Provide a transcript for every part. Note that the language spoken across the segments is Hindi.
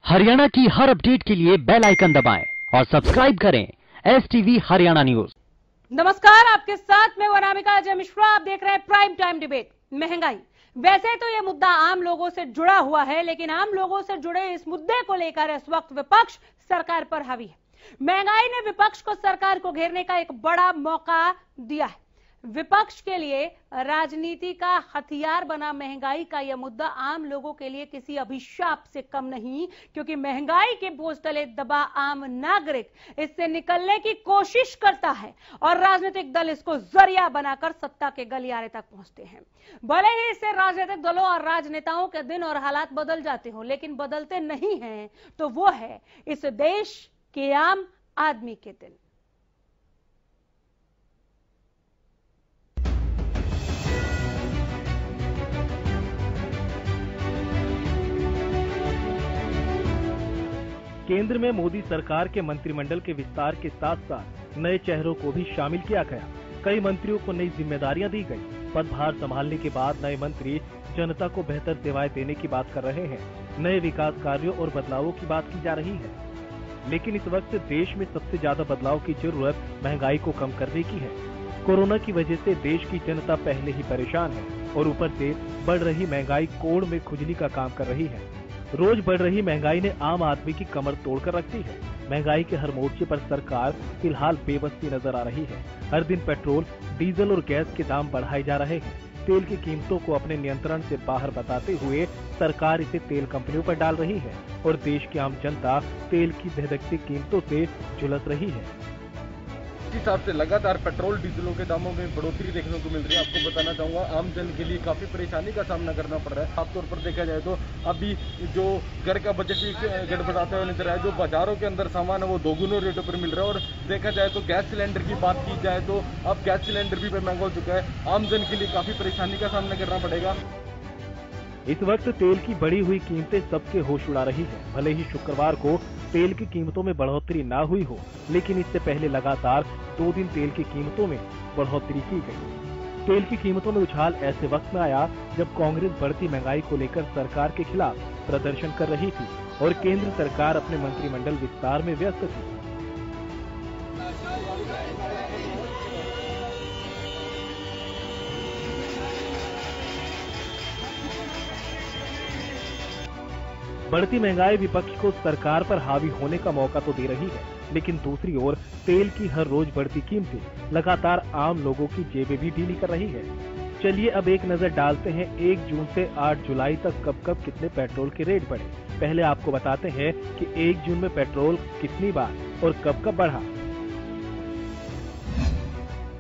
हरियाणा की हर अपडेट के लिए बेल आइकन दबाएं और सब्सक्राइब करें STV हरियाणा न्यूज। नमस्कार, आपके साथ मैं अनामिका अजय मिश्रा। आप देख रहे हैं प्राइम टाइम डिबेट। महंगाई, वैसे तो ये मुद्दा आम लोगों से जुड़ा हुआ है, लेकिन आम लोगों से जुड़े इस मुद्दे को लेकर इस वक्त विपक्ष सरकार पर हावी है। महंगाई ने विपक्ष को सरकार को घेरने का एक बड़ा मौका दिया है। विपक्ष के लिए राजनीति का हथियार बना महंगाई का यह मुद्दा आम लोगों के लिए किसी अभिशाप से कम नहीं, क्योंकि महंगाई के बोझ तले दबा आम नागरिक इससे निकलने की कोशिश करता है और राजनीतिक दल इसको जरिया बनाकर सत्ता के गलियारे तक पहुंचते हैं। भले ही इससे राजनीतिक दलों और राजनेताओं के दिन और हालात बदल जाते हो, लेकिन बदलते नहीं हैं तो वो है इस देश के आम आदमी के दिन। केंद्र में मोदी सरकार के मंत्रिमंडल के विस्तार के साथ साथ नए चेहरों को भी शामिल किया गया। कई मंत्रियों को नई जिम्मेदारियां दी गई। पदभार संभालने के बाद नए मंत्री जनता को बेहतर सेवाएं देने की बात कर रहे हैं। नए विकास कार्यों और बदलावों की बात की जा रही है, लेकिन इस वक्त देश में सबसे ज्यादा बदलाव की जरूरत महंगाई को कम करने की है। कोरोना की वजह से देश की जनता पहले ही परेशान है और ऊपर से बढ़ रही महंगाई कोड़ में खुजली का काम कर रही है। रोज बढ़ रही महंगाई ने आम आदमी की कमर तोड़कर रख दी है। महंगाई के हर मोर्चे पर सरकार फिलहाल बेबस सी नजर आ रही है। हर दिन पेट्रोल, डीजल और गैस के दाम बढ़ाए जा रहे हैं। तेल की कीमतों को अपने नियंत्रण से बाहर बताते हुए सरकार इसे तेल कंपनियों पर डाल रही है और देश की आम जनता तेल की धधकती कीमतों से झुलस रही है। इस हिसाब से लगातार पेट्रोल डीजलों के दामों में बढ़ोतरी देखने को मिल रही है। आपको बताना चाहूंगा, आम जन के लिए काफी परेशानी का सामना करना पड़ रहा है। खासतौर पर देखा जाए तो अभी जो घर का बजट भी गड़बड़ाते हुए नजर आया। जो बाजारों के अंदर सामान है वो दोगुने रेटों पर मिल रहा है। और देखा जाए तो गैस सिलेंडर की बात की जाए तो अब गैस सिलेंडर भी महंगा हो चुका है। आम जन के लिए काफी परेशानी का सामना करना पड़ेगा। इस वक्त तेल की बढ़ी हुई कीमतें सबके होश उड़ा रही है। भले ही शुक्रवार को तेल की कीमतों में बढ़ोतरी ना हुई हो, लेकिन इससे पहले लगातार 2 दिन तेल की कीमतों में बढ़ोतरी की गई। तेल की कीमतों में उछाल ऐसे वक्त में आया जब कांग्रेस बढ़ती महंगाई को लेकर सरकार के खिलाफ प्रदर्शन कर रही थी और केंद्र सरकार अपने मंत्रिमंडल विस्तार में व्यस्त थी। बढ़ती महंगाई विपक्ष को सरकार पर हावी होने का मौका तो दे रही है, लेकिन दूसरी ओर तेल की हर रोज बढ़ती कीमतें लगातार आम लोगों की जेबें भी ढीली कर रही है। चलिए अब एक नजर डालते हैं 1 जून से 8 जुलाई तक कब कितने पेट्रोल के रेट बढ़े। पहले आपको बताते हैं कि 1 जून में पेट्रोल कितनी बार और कब बढ़ा।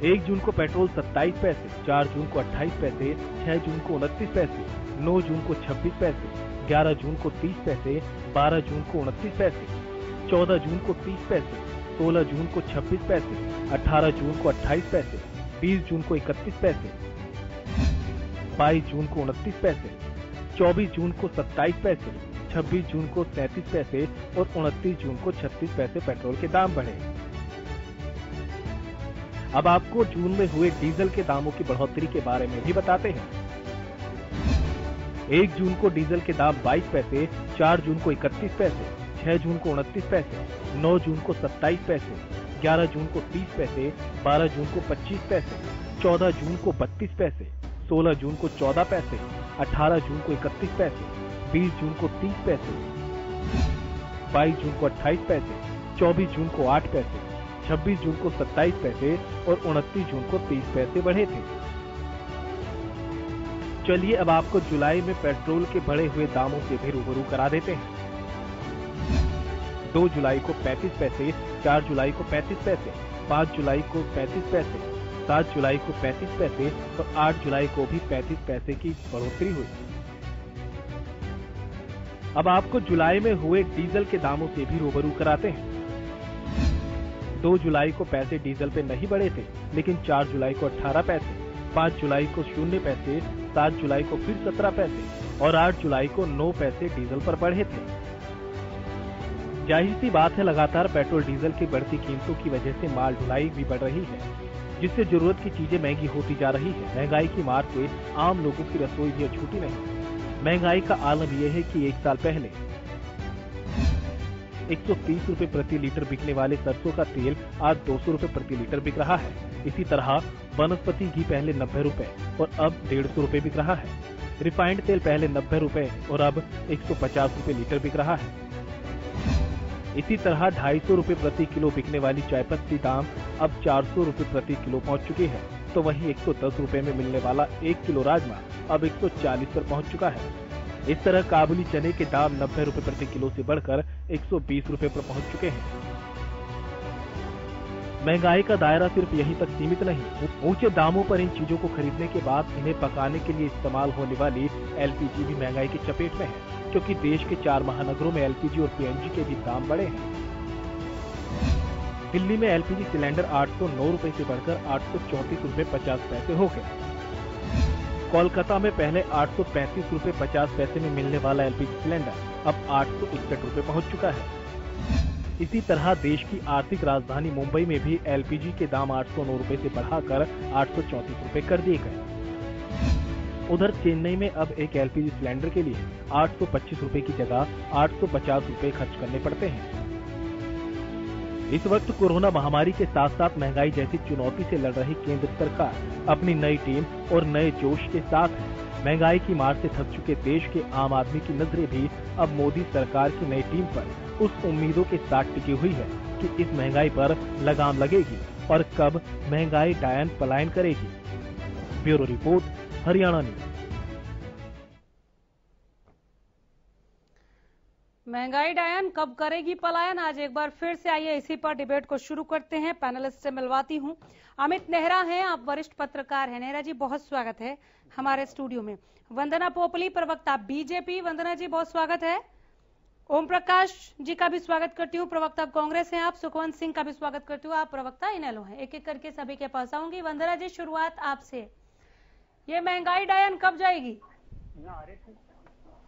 1 जून को पेट्रोल 27 पैसे, 4 जून को 28 पैसे, 6 जून को 29 पैसे, 9 जून को 26 पैसे, 11 जून को 30 पैसे, 12 जून को 29 पैसे, 14 जून को 30 पैसे, 16 जून को 26 पैसे, 18 जून को 28 पैसे, 20 जून को 31 पैसे, 22 जून को 29 पैसे, 24 जून को 27 पैसे, 26 जून को 37 पैसे और 29 जून को 36 पैसे पेट्रोल के दाम बढ़े। अब आपको जून में हुए डीजल के दामों की बढ़ोतरी के बारे में भी बताते हैं। 1 जून को डीजल के दाम 22 पैसे, 4 जून को 31 पैसे, 6 जून को 29 पैसे, 9 जून को 27 पैसे, 11 जून को 30 पैसे, 12 जून को 25 पैसे, 14 जून को 32 पैसे, 16 जून को 14 पैसे, 18 जून को 31 पैसे, 20 जून को 30 पैसे, 22 जून को 28 पैसे, 24 जून को 8 पैसे, 26 जून को 27 पैसे और 29 जून को 30 पैसे बढ़े थे। चलिए अब आपको जुलाई में पेट्रोल के बढ़े हुए दामों से भी रूबरू करा देते हैं। 2 जुलाई को 35 पैसे, 4 जुलाई को 35 पैसे, 5 जुलाई को 35 पैसे, 7 जुलाई को 35 पैसे और 8 जुलाई को भी 35 पैसे की बढ़ोतरी हुई। अब आपको जुलाई में हुए डीजल के दामों से भी रूबरू कराते हैं। 2 जुलाई को पैसे डीजल पे नहीं बढ़े थे, लेकिन 4 जुलाई को 18 पैसे, 5 जुलाई को 0 पैसे, 7 जुलाई को फिर 17 पैसे और 8 जुलाई को 9 पैसे डीजल पर बढ़े थे। जाहिर सी बात है, लगातार पेट्रोल डीजल की बढ़ती कीमतों की वजह से माल ढुलाई भी बढ़ रही है, जिससे जरूरत की चीजें महंगी होती जा रही है। महंगाई की मार से आम लोगों की रसोई भी छूटी नहीं। महंगाई का आलम यह है कि 1 साल पहले 130 रुपए प्रति लीटर बिकने वाले सरसों का तेल आज 200 रुपए प्रति लीटर बिक रहा है। इसी तरह वनस्पति घी पहले 90 रुपए और अब 150 रुपए बिक रहा है। रिफाइंड तेल पहले 90 रुपए और अब 150 रुपए लीटर बिक रहा है। इसी तरह 250 रुपए प्रति किलो बिकने वाली चायपत्ती दाम अब 400 रुपए प्रति किलो पहुंच चुकी है, तो वहीं 110 रुपए में मिलने वाला 1 किलो राजमा अब 140 पर पहुंच चुका है। इस तरह काबुली चने के दाम 90 रुपए प्रति किलो से बढ़कर 120 रुपए पर पहुंच चुके हैं। महंगाई का दायरा सिर्फ यहीं तक सीमित नहीं, ऊंचे दामों पर इन चीजों को खरीदने के बाद इन्हें पकाने के लिए इस्तेमाल होने वाली एलपीजी भी महंगाई की चपेट में है, क्योंकि देश के 4 महानगरों में एलपीजी और पीएनजी के भी दाम बढ़े हैं। दिल्ली में एलपीजी सिलेंडर 809 रुपए से बढ़कर 834 रुपए 50 पैसे हो गया। कोलकाता में पहले 835 रुपए 50 पैसे में मिलने वाला एलपीजी सिलेंडर अब 861 रुपए पहुंच चुका है। इसी तरह देश की आर्थिक राजधानी मुंबई में भी एलपीजी के दाम 809 रुपए से बढ़ाकर 834 रुपए कर दिए गए। उधर चेन्नई में अब एक एलपीजी सिलेंडर के लिए 825 रुपए की जगह 850 रुपए खर्च करने पड़ते हैं। इस वक्त कोरोना महामारी के साथ साथ महंगाई जैसी चुनौती से लड़ रही केंद्र सरकार अपनी नई टीम और नए जोश के साथ है। महंगाई की मार से थक चुके देश के आम आदमी की नजरें भी अब मोदी सरकार की नई टीम पर उस उम्मीदों के साथ टिकी हुई है कि इस महंगाई पर लगाम लगेगी और कब महंगाई डायन पलायन करेगी। Bureau report, Haryana news. महंगाई डायन कब करेगी पलायन, आज एक बार फिर से आइए इसी पर डिबेट को शुरू करते हैं। पैनलिस्ट से मिलवाती हूं। अमित नेहरा हैं, आप वरिष्ठ पत्रकार हैं। नेहरा जी, बहुत स्वागत है हमारे स्टूडियो में। वंदना पोपली, प्रवक्ता बीजेपी, वंदना जी बहुत स्वागत है। ओम प्रकाश जी का भी स्वागत करती हूँ, प्रवक्ता कांग्रेस हैं आप। सुखवंत सिंह का भी स्वागत करती हूँ, आप प्रवक्ता इनेलो हैं। एक एक करके सभी के पास आऊंगी। वंदना जी, शुरुआत आपसे। ये महंगाई डायन कब जाएगी?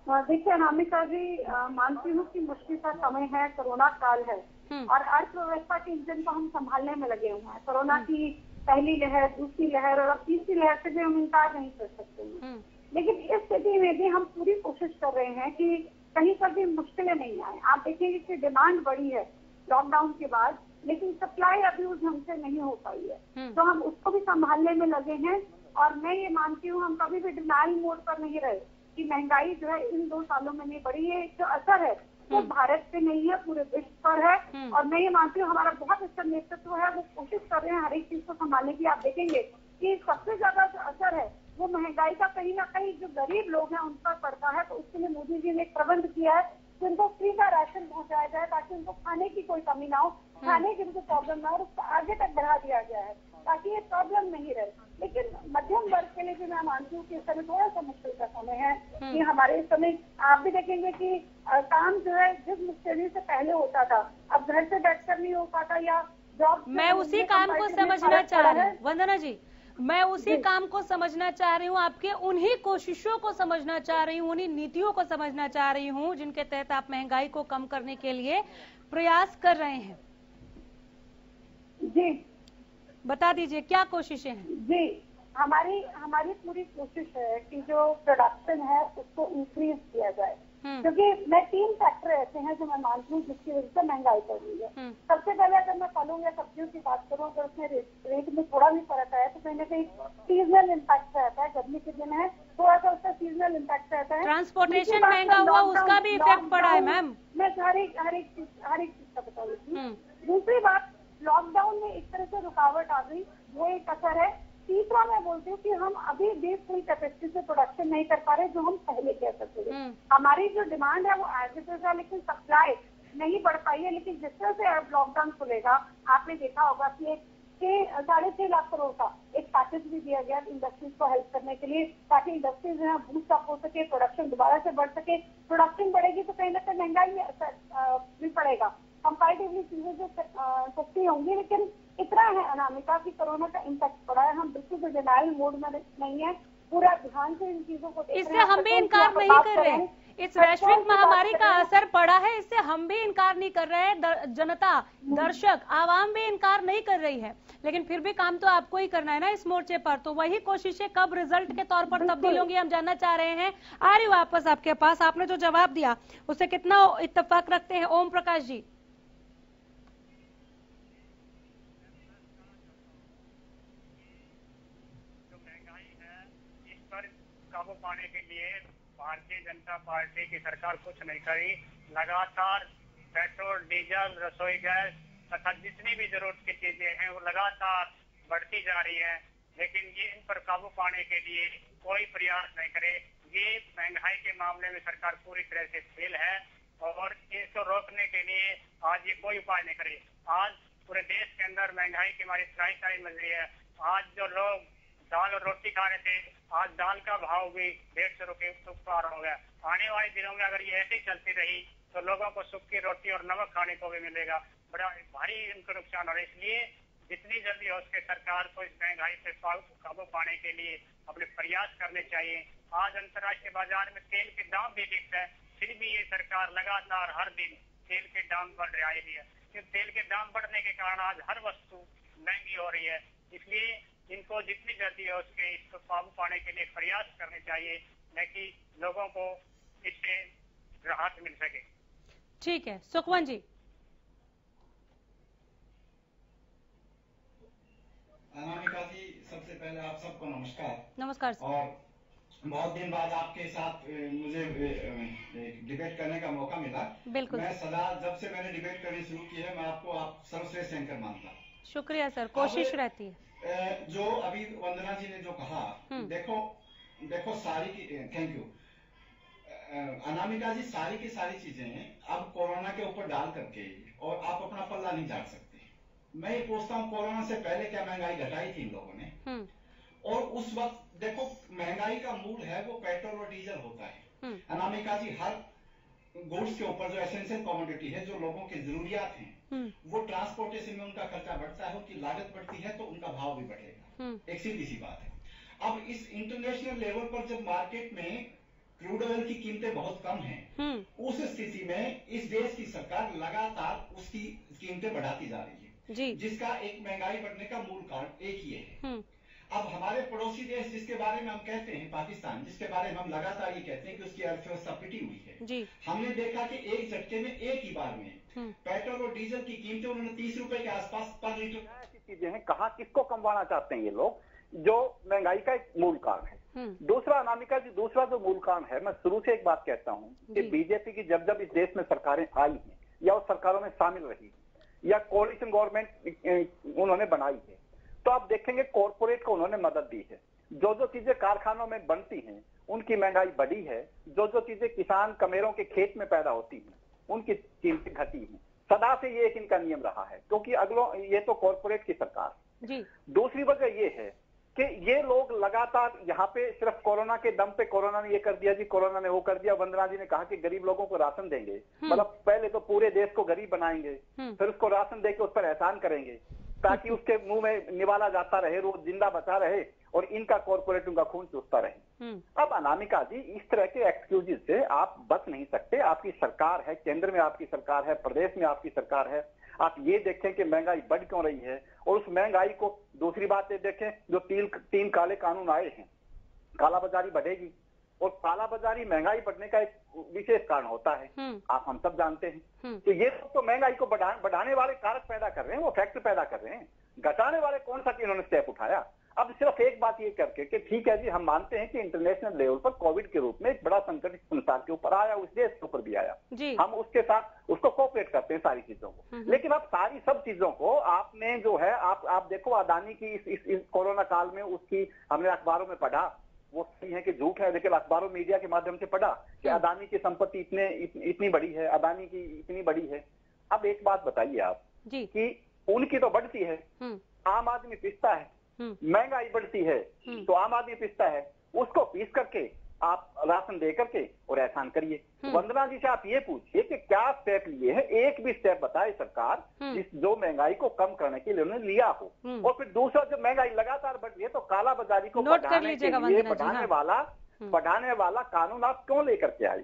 देखिए अनामिका जी, मानती हूँ कि मुश्किल का समय है, कोरोना काल है और अर्थव्यवस्था के इंजन को हम संभालने में लगे हुए हैं। कोरोना की पहली लहर, दूसरी लहर और अब तीसरी लहर से भी हम इनकार नहीं कर सकते हैं। लेकिन इस स्थिति में भी हम पूरी कोशिश कर रहे हैं कि कहीं पर भी मुश्किलें नहीं आए। आप देखेंगे कि डिमांड बढ़ी है लॉकडाउन के बाद, लेकिन सप्लाई अभी उस ढंग से नहीं हो पाई है, तो हम उसको भी संभालने में लगे हैं। और मैं ये मानती हूँ हम कभी भी डिनाइल मोड पर नहीं रहे कि महंगाई जो है इन 2 सालों में नहीं बढ़ी है। जो असर है वो भारत पे नहीं है, पूरे विश्व पर है। और मैं ये मानती हूँ हमारा बहुत अच्छा नेतृत्व है, वो कोशिश कर रहे हैं हर एक चीज को संभालने की। आप देखेंगे कि सबसे ज्यादा जो असर है वो महंगाई का कहीं ना कहीं जो गरीब लोग हैं उन पर पड़ता है। तो उसके लिए मोदी जी ने एक प्रबंध किया है कि उनको फ्री का राशन पहुंचाया जाए ताकि उनको खाने की कोई कमी ना हो, खाने की उनको प्रॉब्लम ना हो, और उसको आगे तक बढ़ा दिया गया है ताकि ये प्रॉब्लम नहीं रहे। लेकिन मध्यम वर्ग के लिए भी मैं मानती हूँ कि इस समय थोड़ा सा मुश्किल का समय है कि हमारे इस समय आप भी देखेंगे कि काम जो है जिस मुश्किल से पहले होता था अब घर से बैठकर नहीं हो पाता या जॉब। मैं उसी काम को समझना चाह रही हूँ वंदना जी, मैं उसी काम को समझना चाह रही हूँ, आपके उन्हीं कोशिशों को समझना चाह रही हूँ, उन्हीं नीतियों को समझना चाह रही हूँ जिनके तहत आप महंगाई को कम करने के लिए प्रयास कर रहे हैं। जी बता दीजिए क्या कोशिशें हैं? जी, हमारी पूरी कोशिश है कि जो प्रोडक्शन है उसको इंक्रीज किया जाए, क्योंकि मैं 3 फैक्टर ऐसे हैं जो मैं मानती हूँ जिसकी वजह से महंगाई बढ़ रही है। सबसे पहले अगर मैं फलों या सब्जियों की बात करूँ, अगर उसमें रेट में थोड़ा भी फर्क आया तो कहीं ना कहीं सीजनल इम्पैक्ट रहता है। गर्मी के दिन है, थोड़ा सा उसका सीजनल इम्पैक्ट रहता है। ट्रांसपोर्टेशन महंगा हुआ, उसका भी इफेक्ट पड़ा है मैम। मैं हर एक चीज का बता देती हूँ। दूसरी बात, लॉकडाउन में एक तरह से रुकावट आ गई, वो एक असर है। तीसरा मैं बोलती हूँ कि हम अभी भी फुल कैपेसिटी से प्रोडक्शन नहीं कर पा रहे जो हम पहले कह सकते थे। हमारी जो डिमांड है वो एज इट इज है, लेकिन सप्लाई नहीं बढ़ पाई है। लेकिन जिस तरह से अब लॉकडाउन खुलेगा, आपने देखा होगा कि 6.5 लाख करोड़ का एक पैकेज भी दिया गया इंडस्ट्रीज को हेल्प करने के लिए, ताकि इंडस्ट्रीज जो है बूस्ट अप हो सके, प्रोडक्शन दोबारा से बढ़ सके। प्रोडक्शन बढ़ेगी तो कहीं ना कहीं महंगाई में असर भी पड़ेगा, कंपैरेटिवली चीजें जो सस्ती होंगी। लेकिन इतना है अनामिका कि कोरोना का इम्पैक्ट पड़ा है, हम बिल्कुल डिनाइल मोड में नहीं है, पूरा ध्यान से इन चीजों को इससे हम भी इनकार नहीं कर रहे हैं, इस वैश्विक महामारी का असर पड़ा है, इससे हम भी इनकार नहीं कर रहे हैं, जनता, दर्शक, आवाम भी इनकार नहीं कर रही है, लेकिन फिर भी काम तो आपको ही करना है ना इस मोर्चे पर। तो वही कोशिशें कब रिजल्ट के तौर पर तब्दील होंगी, हम जानना चाह रहे हैं। आ रही वापस आपके पास, आपने जो जवाब दिया उससे कितना इत्तेफाक रखते हैं ओम प्रकाश जी? काबू पाने के लिए भारतीय जनता पार्टी की सरकार कुछ नहीं करी। लगातार पेट्रोल, डीजल, रसोई गैस तथा जितनी भी जरूरत की चीजें हैं वो लगातार बढ़ती जा रही है, लेकिन ये इन पर काबू पाने के लिए कोई प्रयास नहीं करे। ये महंगाई के मामले में सरकार पूरी तरह से फेल है और इसको रोकने के लिए आज ये कोई उपाय नहीं करे। आज पूरे देश के अंदर महंगाई की हमारी त्राही मच रही है। आज जो लोग दाल और रोटी खा रहे थे, आज दाल का भाव भी 150 रुपये पार हो गया। आने वाले दिनों में अगर ये ऐसे ही चलती रही तो लोगों को सूखी रोटी और नमक खाने को भी मिलेगा, बड़ा भारी इनको नुकसान हो रहा है। इसलिए जितनी जल्दी हो सके सरकार को इस महंगाई से काबू पाने के लिए अपने प्रयास करने चाहिए। आज अंतर्राष्ट्रीय बाजार में तेल के दाम भी फिक्स है, फिर भी ये सरकार लगातार हर दिन तेल के दाम बढ़ रही है। तेल के दाम बढ़ने के कारण आज हर वस्तु महंगी हो रही है। इसलिए इनको जितनी जल्दी हो उसके इसको काबू पाने के लिए प्रयास करने चाहिए, न कि लोगों को इससे राहत मिल सके। ठीक है, सुखवंत जी। अनामिका जी, सबसे पहले आप सबको नमस्कार। नमस्कार सर। और बहुत दिन बाद आपके साथ मुझे डिबेट करने का मौका मिला। बिल्कुल। मैं सदा जब से मैंने डिबेट करनी शुरू की है, मैं आपको आप सर्वश्रेष्ठ एंकर मानता हूँ। शुक्रिया सर, कोशिश रहती है। जो अभी वंदना जी ने जो कहा, देखो सारी की, थैंक यू अनामिका जी, सारी की सारी चीजें अब कोरोना के ऊपर डाल करके और आप अपना पल्ला नहीं झाड़ सकते। मैं ये पूछता हूँ, कोरोना से पहले क्या महंगाई घटाई थी इन लोगों ने? और उस वक्त देखो महंगाई का मूल है वो पेट्रोल और डीजल होता है। अनामिका जी, हर गुड्स के ऊपर जो एसेंशियल कमोडिटी है, जो लोगों की जरूरियात हैं, वो ट्रांसपोर्टेशन में उनका खर्चा बढ़ता है, उनकी लागत बढ़ती है तो उनका भाव भी बढ़ेगा। एक सीधी सी बात है। अब इस इंटरनेशनल लेवल पर जब मार्केट में क्रूड ऑयल की कीमतें बहुत कम हैं, उस स्थिति में इस देश की सरकार लगातार उसकी कीमतें बढ़ाती जा रही है जी। जिसका एक महंगाई बढ़ने का मूल कारण एक ही है। अब हमारे पड़ोसी देश जिसके बारे में हम कहते हैं, पाकिस्तान, जिसके बारे में हम लगातार ये कहते हैं कि उसकी अर्थव्यवस्था पिटी हुई है जी। हमने देखा कि एक झटके में एक ही बार में पेट्रोल और डीजल की कीमतें उन्होंने 30 रुपए के आसपास पर लीटर। ऐसी चीजें हैं, कहाँ किसको कमवाना चाहते हैं ये लोग, जो महंगाई का एक मूल कारण है। दूसरा अनामिका जी, दूसरा जो मूल कारण है, मैं शुरू से एक बात कहता हूँ कि बीजेपी की जब जब इस देश में सरकारें आई हैं या उस सरकारों में शामिल रही या कोalition गवर्नमेंट उन्होंने बनाई है, तो आप देखेंगे कॉर्पोरेट को उन्होंने मदद दी है। जो जो चीजें कारखानों में बनती हैं उनकी महंगाई बढ़ी है, जो जो चीजें किसान कमेरों के खेत में पैदा होती हैं उनकी कीमतें घटी हैं। सदा से ये एक इनका नियम रहा है, क्योंकि ये तो कॉर्पोरेट की सरकार जी। दूसरी वजह ये है कि ये लोग लगातार यहाँ पे सिर्फ कोरोना के दम पे, कोरोना ने ये कर दिया जी, कोरोना ने वो कर दिया। वंदना जी ने कहा कि गरीब लोगों को राशन देंगे, मतलब पहले तो पूरे देश को गरीब बनाएंगे, फिर उसको राशन देके उस पर एहसान करेंगे ताकि उसके मुंह में निवाला जाता रहे, रोज जिंदा बचा रहे और इनका कॉर्पोरेट उनका खून चूसता रहे। अब अनामिका जी, इस तरह के एक्सक्यूजेस से आप बच नहीं सकते। आपकी सरकार है, केंद्र में आपकी सरकार है, प्रदेश में आपकी सरकार है। आप ये देखें कि महंगाई बढ़ क्यों रही है और उस महंगाई को, दूसरी बात ये देखें, जो 3 काले कानून आए हैं, कालाबाजारी बढ़ेगी और कालाबाजारी महंगाई बढ़ने का एक विशेष कारण होता है, आप हम सब जानते हैं। तो ये तो महंगाई को बढ़ाने वाले कारक पैदा कर रहे हैं, वो फैक्टर पैदा कर रहे हैं। घटाने वाले कौन सा इन्होंने स्टेप उठाया? अब सिर्फ एक बात ये करके कि ठीक है जी, हम मानते हैं कि इंटरनेशनल लेवल पर कोविड के रूप में एक बड़ा संकट इस संसार के ऊपर आया, उस देश के ऊपर भी आया, हम उसके साथ उसको कोऑपरेट करते हैं सारी चीजों को। लेकिन अब सारी सब चीजों को आपने जो है, आप देखो अदानी की इस कोरोना काल में उसकी हमने अखबारों में पढ़ा, वो सही है कि झूठ है, लेकिन अखबारों मीडिया के माध्यम से पढ़ा कि अदानी की संपत्ति इतनी बड़ी है, अदानी की इतनी बड़ी है। अब एक बात बताइए आप कि उनकी तो बढ़ती है, आम आदमी पिसता है, महंगाई बढ़ती है तो आम आदमी पिसता है, उसको पीस करके आप राशन दे करके और एहसान करिए। वंदना जी से आप ये पूछिए कि क्या स्टेप लिए हैं, एक भी स्टेप बताए सरकार जो महंगाई को कम करने के लिए उन्होंने लिया हो। और फिर दूसरा, जब महंगाई लगातार बढ़ रही है तो काला बाजारी को बढ़ाने वाला बढ़ाने वाला कानून आप क्यों लेकर के आई?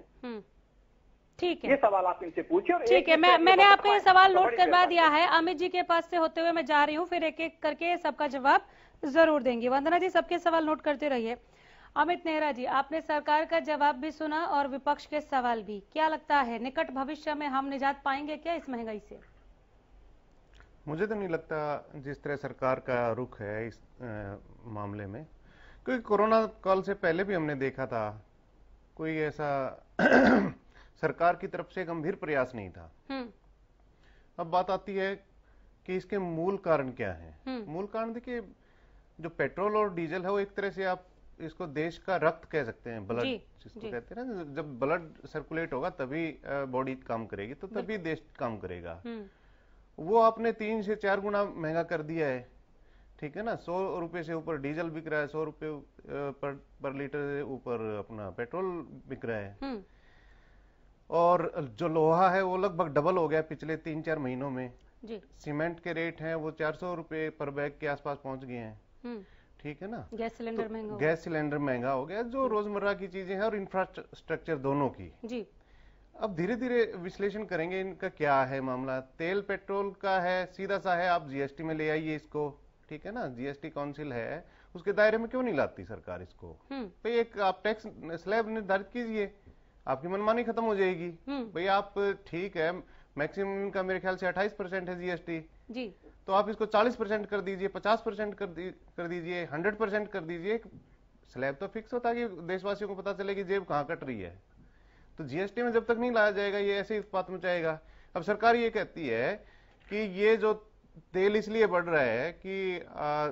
ठीक है, ये सवाल आप इनसे पूछिए। और ठीक है, मैंने आपका ये सवाल नोट करवा दिया है। अमित जी के पास से होते हुए मैं जा रही हूँ, फिर एक एक करके सबका जवाब जरूर देंगे। वंदना जी, सबके सवाल नोट करते रहिए। अमित नेहरा जी, आपने सरकार का जवाब भी सुना और विपक्ष के सवाल भी। क्या लगता है निकट भविष्य में हम निजात पाएंगे क्या इस महंगाई से? मुझे तो नहीं लगता जिस तरह सरकार का रुख है इस मामले में, क्योंकि कोरोना काल से पहले भी हमने देखा था कोई ऐसा सरकार की तरफ से गंभीर प्रयास नहीं था। अब बात आती है कि इसके मूल कारण क्या है। मूल कारण देखिए, जो पेट्रोल और डीजल है वो एक तरह से आप इसको देश का रक्त कह सकते हैं, ब्लड जिसको कहते हैं ना। जब ब्लड सर्कुलेट होगा तभी बॉडी काम करेगी, तो तभी देश काम करेगा। वो आपने 3 से 4 गुना महंगा कर दिया है, ठीक है ना। 100 रुपए से ऊपर डीजल बिक रहा है, 100 रुपए पर लीटर से ऊपर अपना पेट्रोल बिक रहा है। और जो लोहा है वो लगभग डबल हो गया पिछले 3-4 महीनों में। सीमेंट के रेट हैं वो 400 रुपए पर बैग के आसपास पहुंच गए हैं, ठीक है ना। गैस सिलेंडर महंगा हो गया, जो रोजमर्रा की चीजें हैं और इंफ्रास्ट्रक्चर दोनों की। जी अब धीरे धीरे विश्लेषण करेंगे इनका क्या है मामला। तेल पेट्रोल का है, सीधा सा है, आप जीएसटी में ले आइए इसको, ठीक है ना। जीएसटी काउंसिल है, उसके दायरे में क्यों नहीं लाती सरकार इसको? भाई एक आप टैक्स स्लैब निर्धारित कीजिए, आपकी मनमानी खत्म हो जाएगी। भाई आप ठीक है, मैक्सिमम का मेरे ख्याल से 28% है जीएसटी जी, तो आप इसको 40% कर दीजिए, 50% कर दीजिए, 100% कर दीजिए। स्लैब तो फिक्स होता है कि देशवासियों को पता चले कि जेब कहाँ कट रही है। तो जीएसटी में जब तक नहीं लाया जाएगा ये ऐसे ही उत्पात मचाएगा। अब सरकार ये कहती है कि ये जो तेल इसलिए बढ़ रहा है कि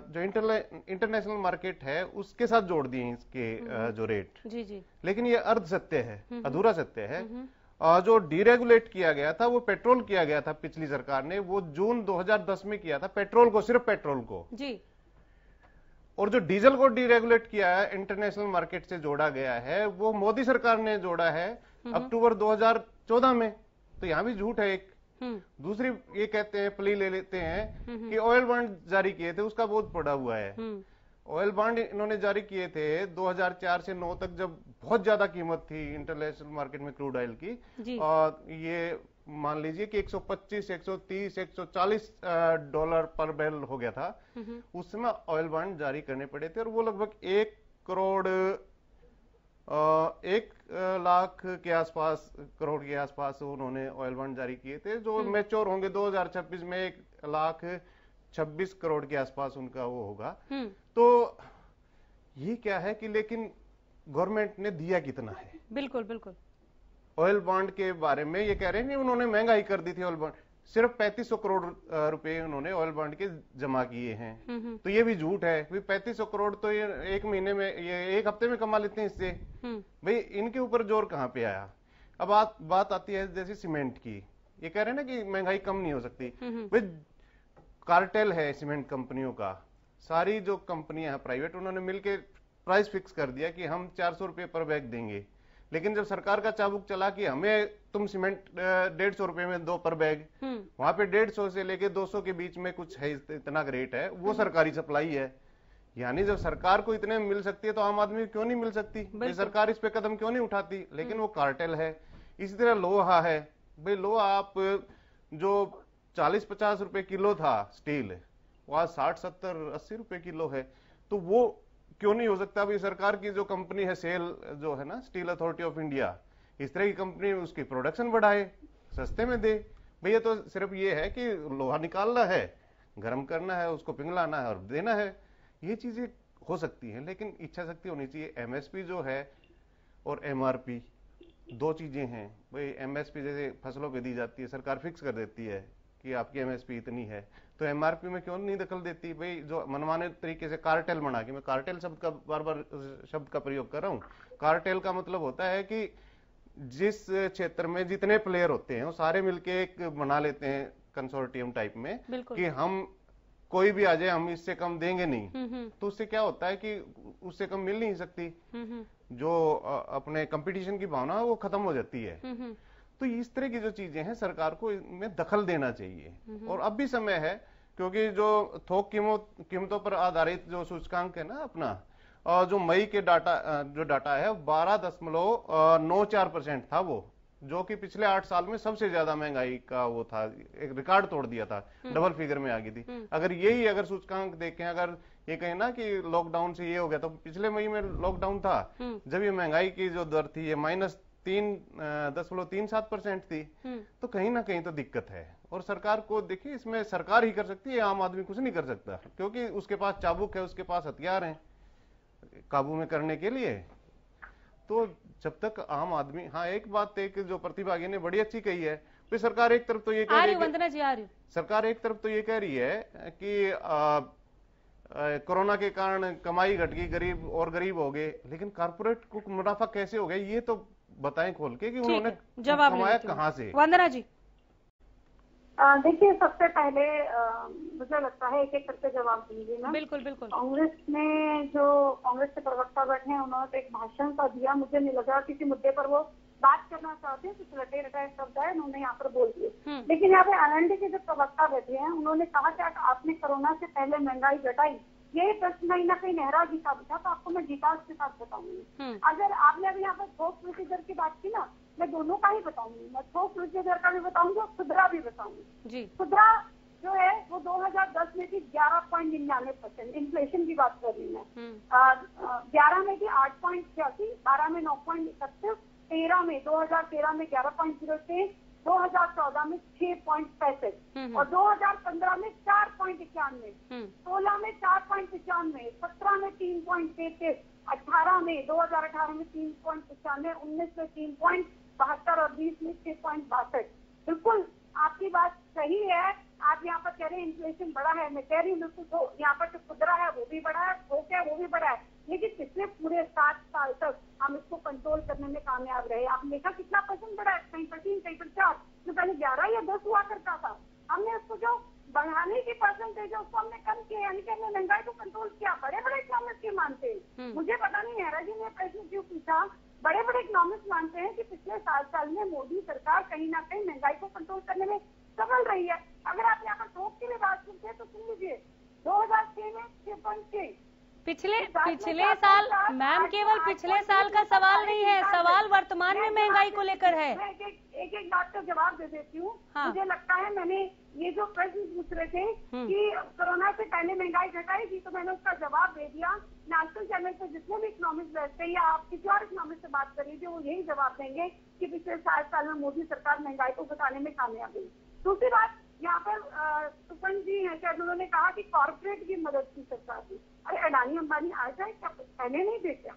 जो इंटरनेशनल मार्केट है उसके साथ जोड़ दिए इसके जो रेट। जी जी। लेकिन ये अर्ध सत्य है, अधूरा सत्य है। जो डीरेगुलेट किया गया था वो पेट्रोल किया गया था पिछली सरकार ने, वो जून 2010 में किया था, पेट्रोल को, सिर्फ पेट्रोल को जी। और जो डीजल को डीरेगुलेट किया है, इंटरनेशनल मार्केट से जोड़ा गया है, वो मोदी सरकार ने जोड़ा है अक्टूबर 2014 में। तो यहां भी झूठ है एक। दूसरी ये कहते हैं, प्ली ले लेते हैं कि ऑयल बॉन्ड जारी किए थे, उसका बोझ पड़ा हुआ है। ऑयल बॉन्ड इन्होंने जारी किए थे 2004 से 9 तक, जब बहुत ज्यादा कीमत थी इंटरनेशनल मार्केट में क्रूड ऑयल की। और ये मान लीजिए कि 125, 130, 140 डॉलर पर बैरल हो गया था। उस समय ऑयल बॉन्ड जारी करने पड़े थे और वो लगभग 1 लाख के आसपास, करोड़ के आसपास उन्होंने ऑयल बॉन्ड जारी किए थे, जो मैच्योर होंगे 2026 में 1,26 करोड़ के आसपास उनका वो होगा। तो ये क्या है कि लेकिन गवर्नमेंट ने दिया कितना है? बिल्कुल बिल्कुल। ऑयल बॉन्ड के बारे में ये कह रहे हैं कि उन्होंने महंगाई कर दी थी। ऑयल बॉन्ड सिर्फ 3500 करोड़ रुपए उन्होंने ऑयल बॉन्ड के जमा किए हैं। तो ये भी झूठ है। 3500 करोड़ तो ये एक महीने में, ये एक हफ्ते में कमा लेते हैं इससे। भाई इनके ऊपर जोर कहां पे आया? अब बात आती है जैसे सीमेंट की। ये कह रहे हैं ना कि महंगाई कम नहीं हो सकती। भाई कार्टेल है सीमेंट कंपनियों का, सारी जो कंपनियां हैं प्राइवेट, उन्होंने मिलकर प्राइस फिक्स कर दिया कि हम 400 रुपए पर बैग देंगे। लेकिन जब सरकार का चाबुक चला कि हमें तुम सीमेंट 150 रुपए में दो पर बैग, वहां पे 150 से लेके 200 के बीच में कुछ है, इतना रेट है, वो सरकारी सप्लाई है। यानी जब सरकार को इतने में मिल सकती है तो आम आदमी क्यों नहीं मिल सकती? सरकार इस पे कदम क्यों नहीं उठाती? लेकिन वो कार्टेल है। इसी तरह लोहा है। भाई लोहा आप जो 40-50 रुपए किलो था स्टील, वो आज 60-70-80 रुपए किलो है। तो वो क्यों नहीं हो सकता? अभी सरकार की जो कंपनी है सेल, जो है ना स्टील अथॉरिटी ऑफ इंडिया, इस तरह की कंपनी उसकी प्रोडक्शन बढ़ाए, सस्ते में दे। भैया तो सिर्फ ये है कि लोहा निकालना है, गर्म करना है, उसको पिघलाना है और देना है। ये चीजें हो सकती हैं, लेकिन इच्छा शक्ति होनी चाहिए। एमएसपी जो है और एमआरपी, दो चीजें हैं। भाई एमएसपी जैसे फसलों पे दी जाती है, सरकार फिक्स कर देती है कि आपकी एमएसपी इतनी है, तो एमआरपी में क्यों नहीं दखल देती? भाई जो मनमाने तरीके से कार्टेल बना के, मैं कार्टेल शब्द का बार-बार शब्द का प्रयोग कर रहा हूँ। कार्टेल का मतलब होता है कि जिस क्षेत्र में जितने प्लेयर होते हैं वो सारे मिलके एक बना लेते हैं कंसोर्टियम टाइप में कि हम कोई भी आ जाए हम इससे कम देंगे नहीं। तो उससे क्या होता है कि उससे कम मिल नहीं सकती, जो अपने कंपटीशन की भावना वो खत्म हो जाती है। तो इस तरह की जो चीजें हैं सरकार को इनमें दखल देना चाहिए। और अब भी समय है, क्योंकि जो थोक कीमतों पर आधारित जो सूचकांक है ना अपना, जो मई के जो डाटा है 12.94% था वो, जो कि पिछले 8 साल में सबसे ज्यादा महंगाई का वो था, एक रिकॉर्ड तोड़ दिया था, डबल फिगर में आ गई थी। अगर सूचकांक देखें, अगर ये कहें ना कि लॉकडाउन से ये हो गया, तो पिछले मई में लॉकडाउन था जब ये महंगाई की जो दर थी ये -3.37% थी। तो कहीं ना कहीं तो दिक्कत है, और सरकार को देखिए इसमें सरकार ही कर सकती है, आम आदमी कुछ नहीं कर सकता, क्योंकि उसके पास चाबुक है, उसके पास हथियार हैं काबू में करने के लिए। तो जब तक आम आदमी, हाँ एक बात एक जो प्रतिभागी ने बड़ी अच्छी कही है, तो सरकार एक तरफ तो ये कह रही है, वंदना जी आ रही, सरकार एक तरफ तो ये कह रही है कि कोरोना के कारण कमाई घट गई, गरीब और गरीब हो गए, लेकिन कारपोरेट को मुनाफा कैसे हो गया ये तो बताएं खोल के कि उन्होंने कमाया कहां से। वंदना जी देखिए, सबसे पहले मुझे लगता है एक एक करके जवाब दूंगी मैं। बिल्कुल बिल्कुल। कांग्रेस के प्रवक्ता बैठे हैं, उन्होंने तो एक भाषण सा दिया, मुझे नहीं लगा किसी मुद्दे पर वो बात करना चाहते हैं, कुछ रटे रटाए शब्द है उन्होंने यहाँ पर बोल दिए। लेकिन यहाँ पे आनंद के जो प्रवक्ता बैठे हैं उन्होंने कहा कि आपने कोरोना से पहले महंगाई घटाई, यही प्रश्न कहीं ना कहीं नेहरा जी का था, तो आपको मैं विकास के साथ बताऊंगी। अगर आपने अभी यहाँ पर थोक वृद्धि दर की बात की ना, मैं दोनों का ही बताऊंगी, मैं थोक वृद्धि दर का भी बताऊंगी और खुदरा भी बताऊंगी। खुदरा जो है वो 2010 में थी 11.99%, इन्फ्लेशन की बात कर रही मैं। 11 में थी 8.86, 12 में 9.31, 2013 में 11.06, 2014 में 6.65 और 2015 में 4.91, 16 में 4.95, 17 में 3.33, 2018 में 3.95, 19 में 3.72 और 20 में 6.62। बिल्कुल आपकी बात सही है। आप यहाँ पर कह रहे हैं इन्फ्लेशन बढ़ा है, मैं कह रही हूँ बिल्कुल, तो यहाँ पर जो खुदरा है वो भी बढ़ा है, थोक है वो भी बढ़ा है, लेकिन पिछले पूरे 7 साल तक हम इसको कंट्रोल करने में कामयाब रहे। आपने देखा कितना परसेंट बढ़ा है, कहीं पर 3, कहीं पर 4, जो पहले 11 या 10 हुआ करता था, हमने उसको जो बढ़ाने की परसेंटेज है उसको हमने कम किया, यानी कि हमने महंगाई को कंट्रोल किया। बड़े बड़े इकोनॉमिस्ट ये मानते हैं, मुझे पता नहीं नेहरा जी ने प्रश्न क्यों पूछा, बड़े बड़े इकोनॉमिस्ट मानते हैं कि पिछले 7 साल में मोदी सरकार कहीं ना कहीं महंगाई को कंट्रोल करने में सफल रही है। अगर आप यहाँ पर थोक की भी बात सुनते हैं तो सुन लीजिए, 2006 में 6.6, पिछले साल मैम, केवल पिछले साल का सवाल नहीं है, सवाल वर्तमान में महंगाई को लेकर है। मैं एक बात का जवाब दे देती हूँ। मुझे लगता है मैंने ये जो प्रश्न पूछ रहे थे कि कोरोना से पहले महंगाई घटाई थी, तो मैंने उसका जवाब दे दिया। नेशनल चैनल पे जितने भी इकोनॉमिस्ट बैठते हैं या आप किसी और इकोनॉमिस्ट से बात करिए, वो यही जवाब देंगे कि पिछले 7 साल में मोदी सरकार महंगाई को घटाने में कामयाब हुई। दूसरी बात, यहाँ पर सुपन जी हैं, शायद उन्होंने कहा कि कॉर्पोरेट की मदद की सरकार की। अरे अडानी अंबानी आ जाए क्या, पहले नहीं देखा,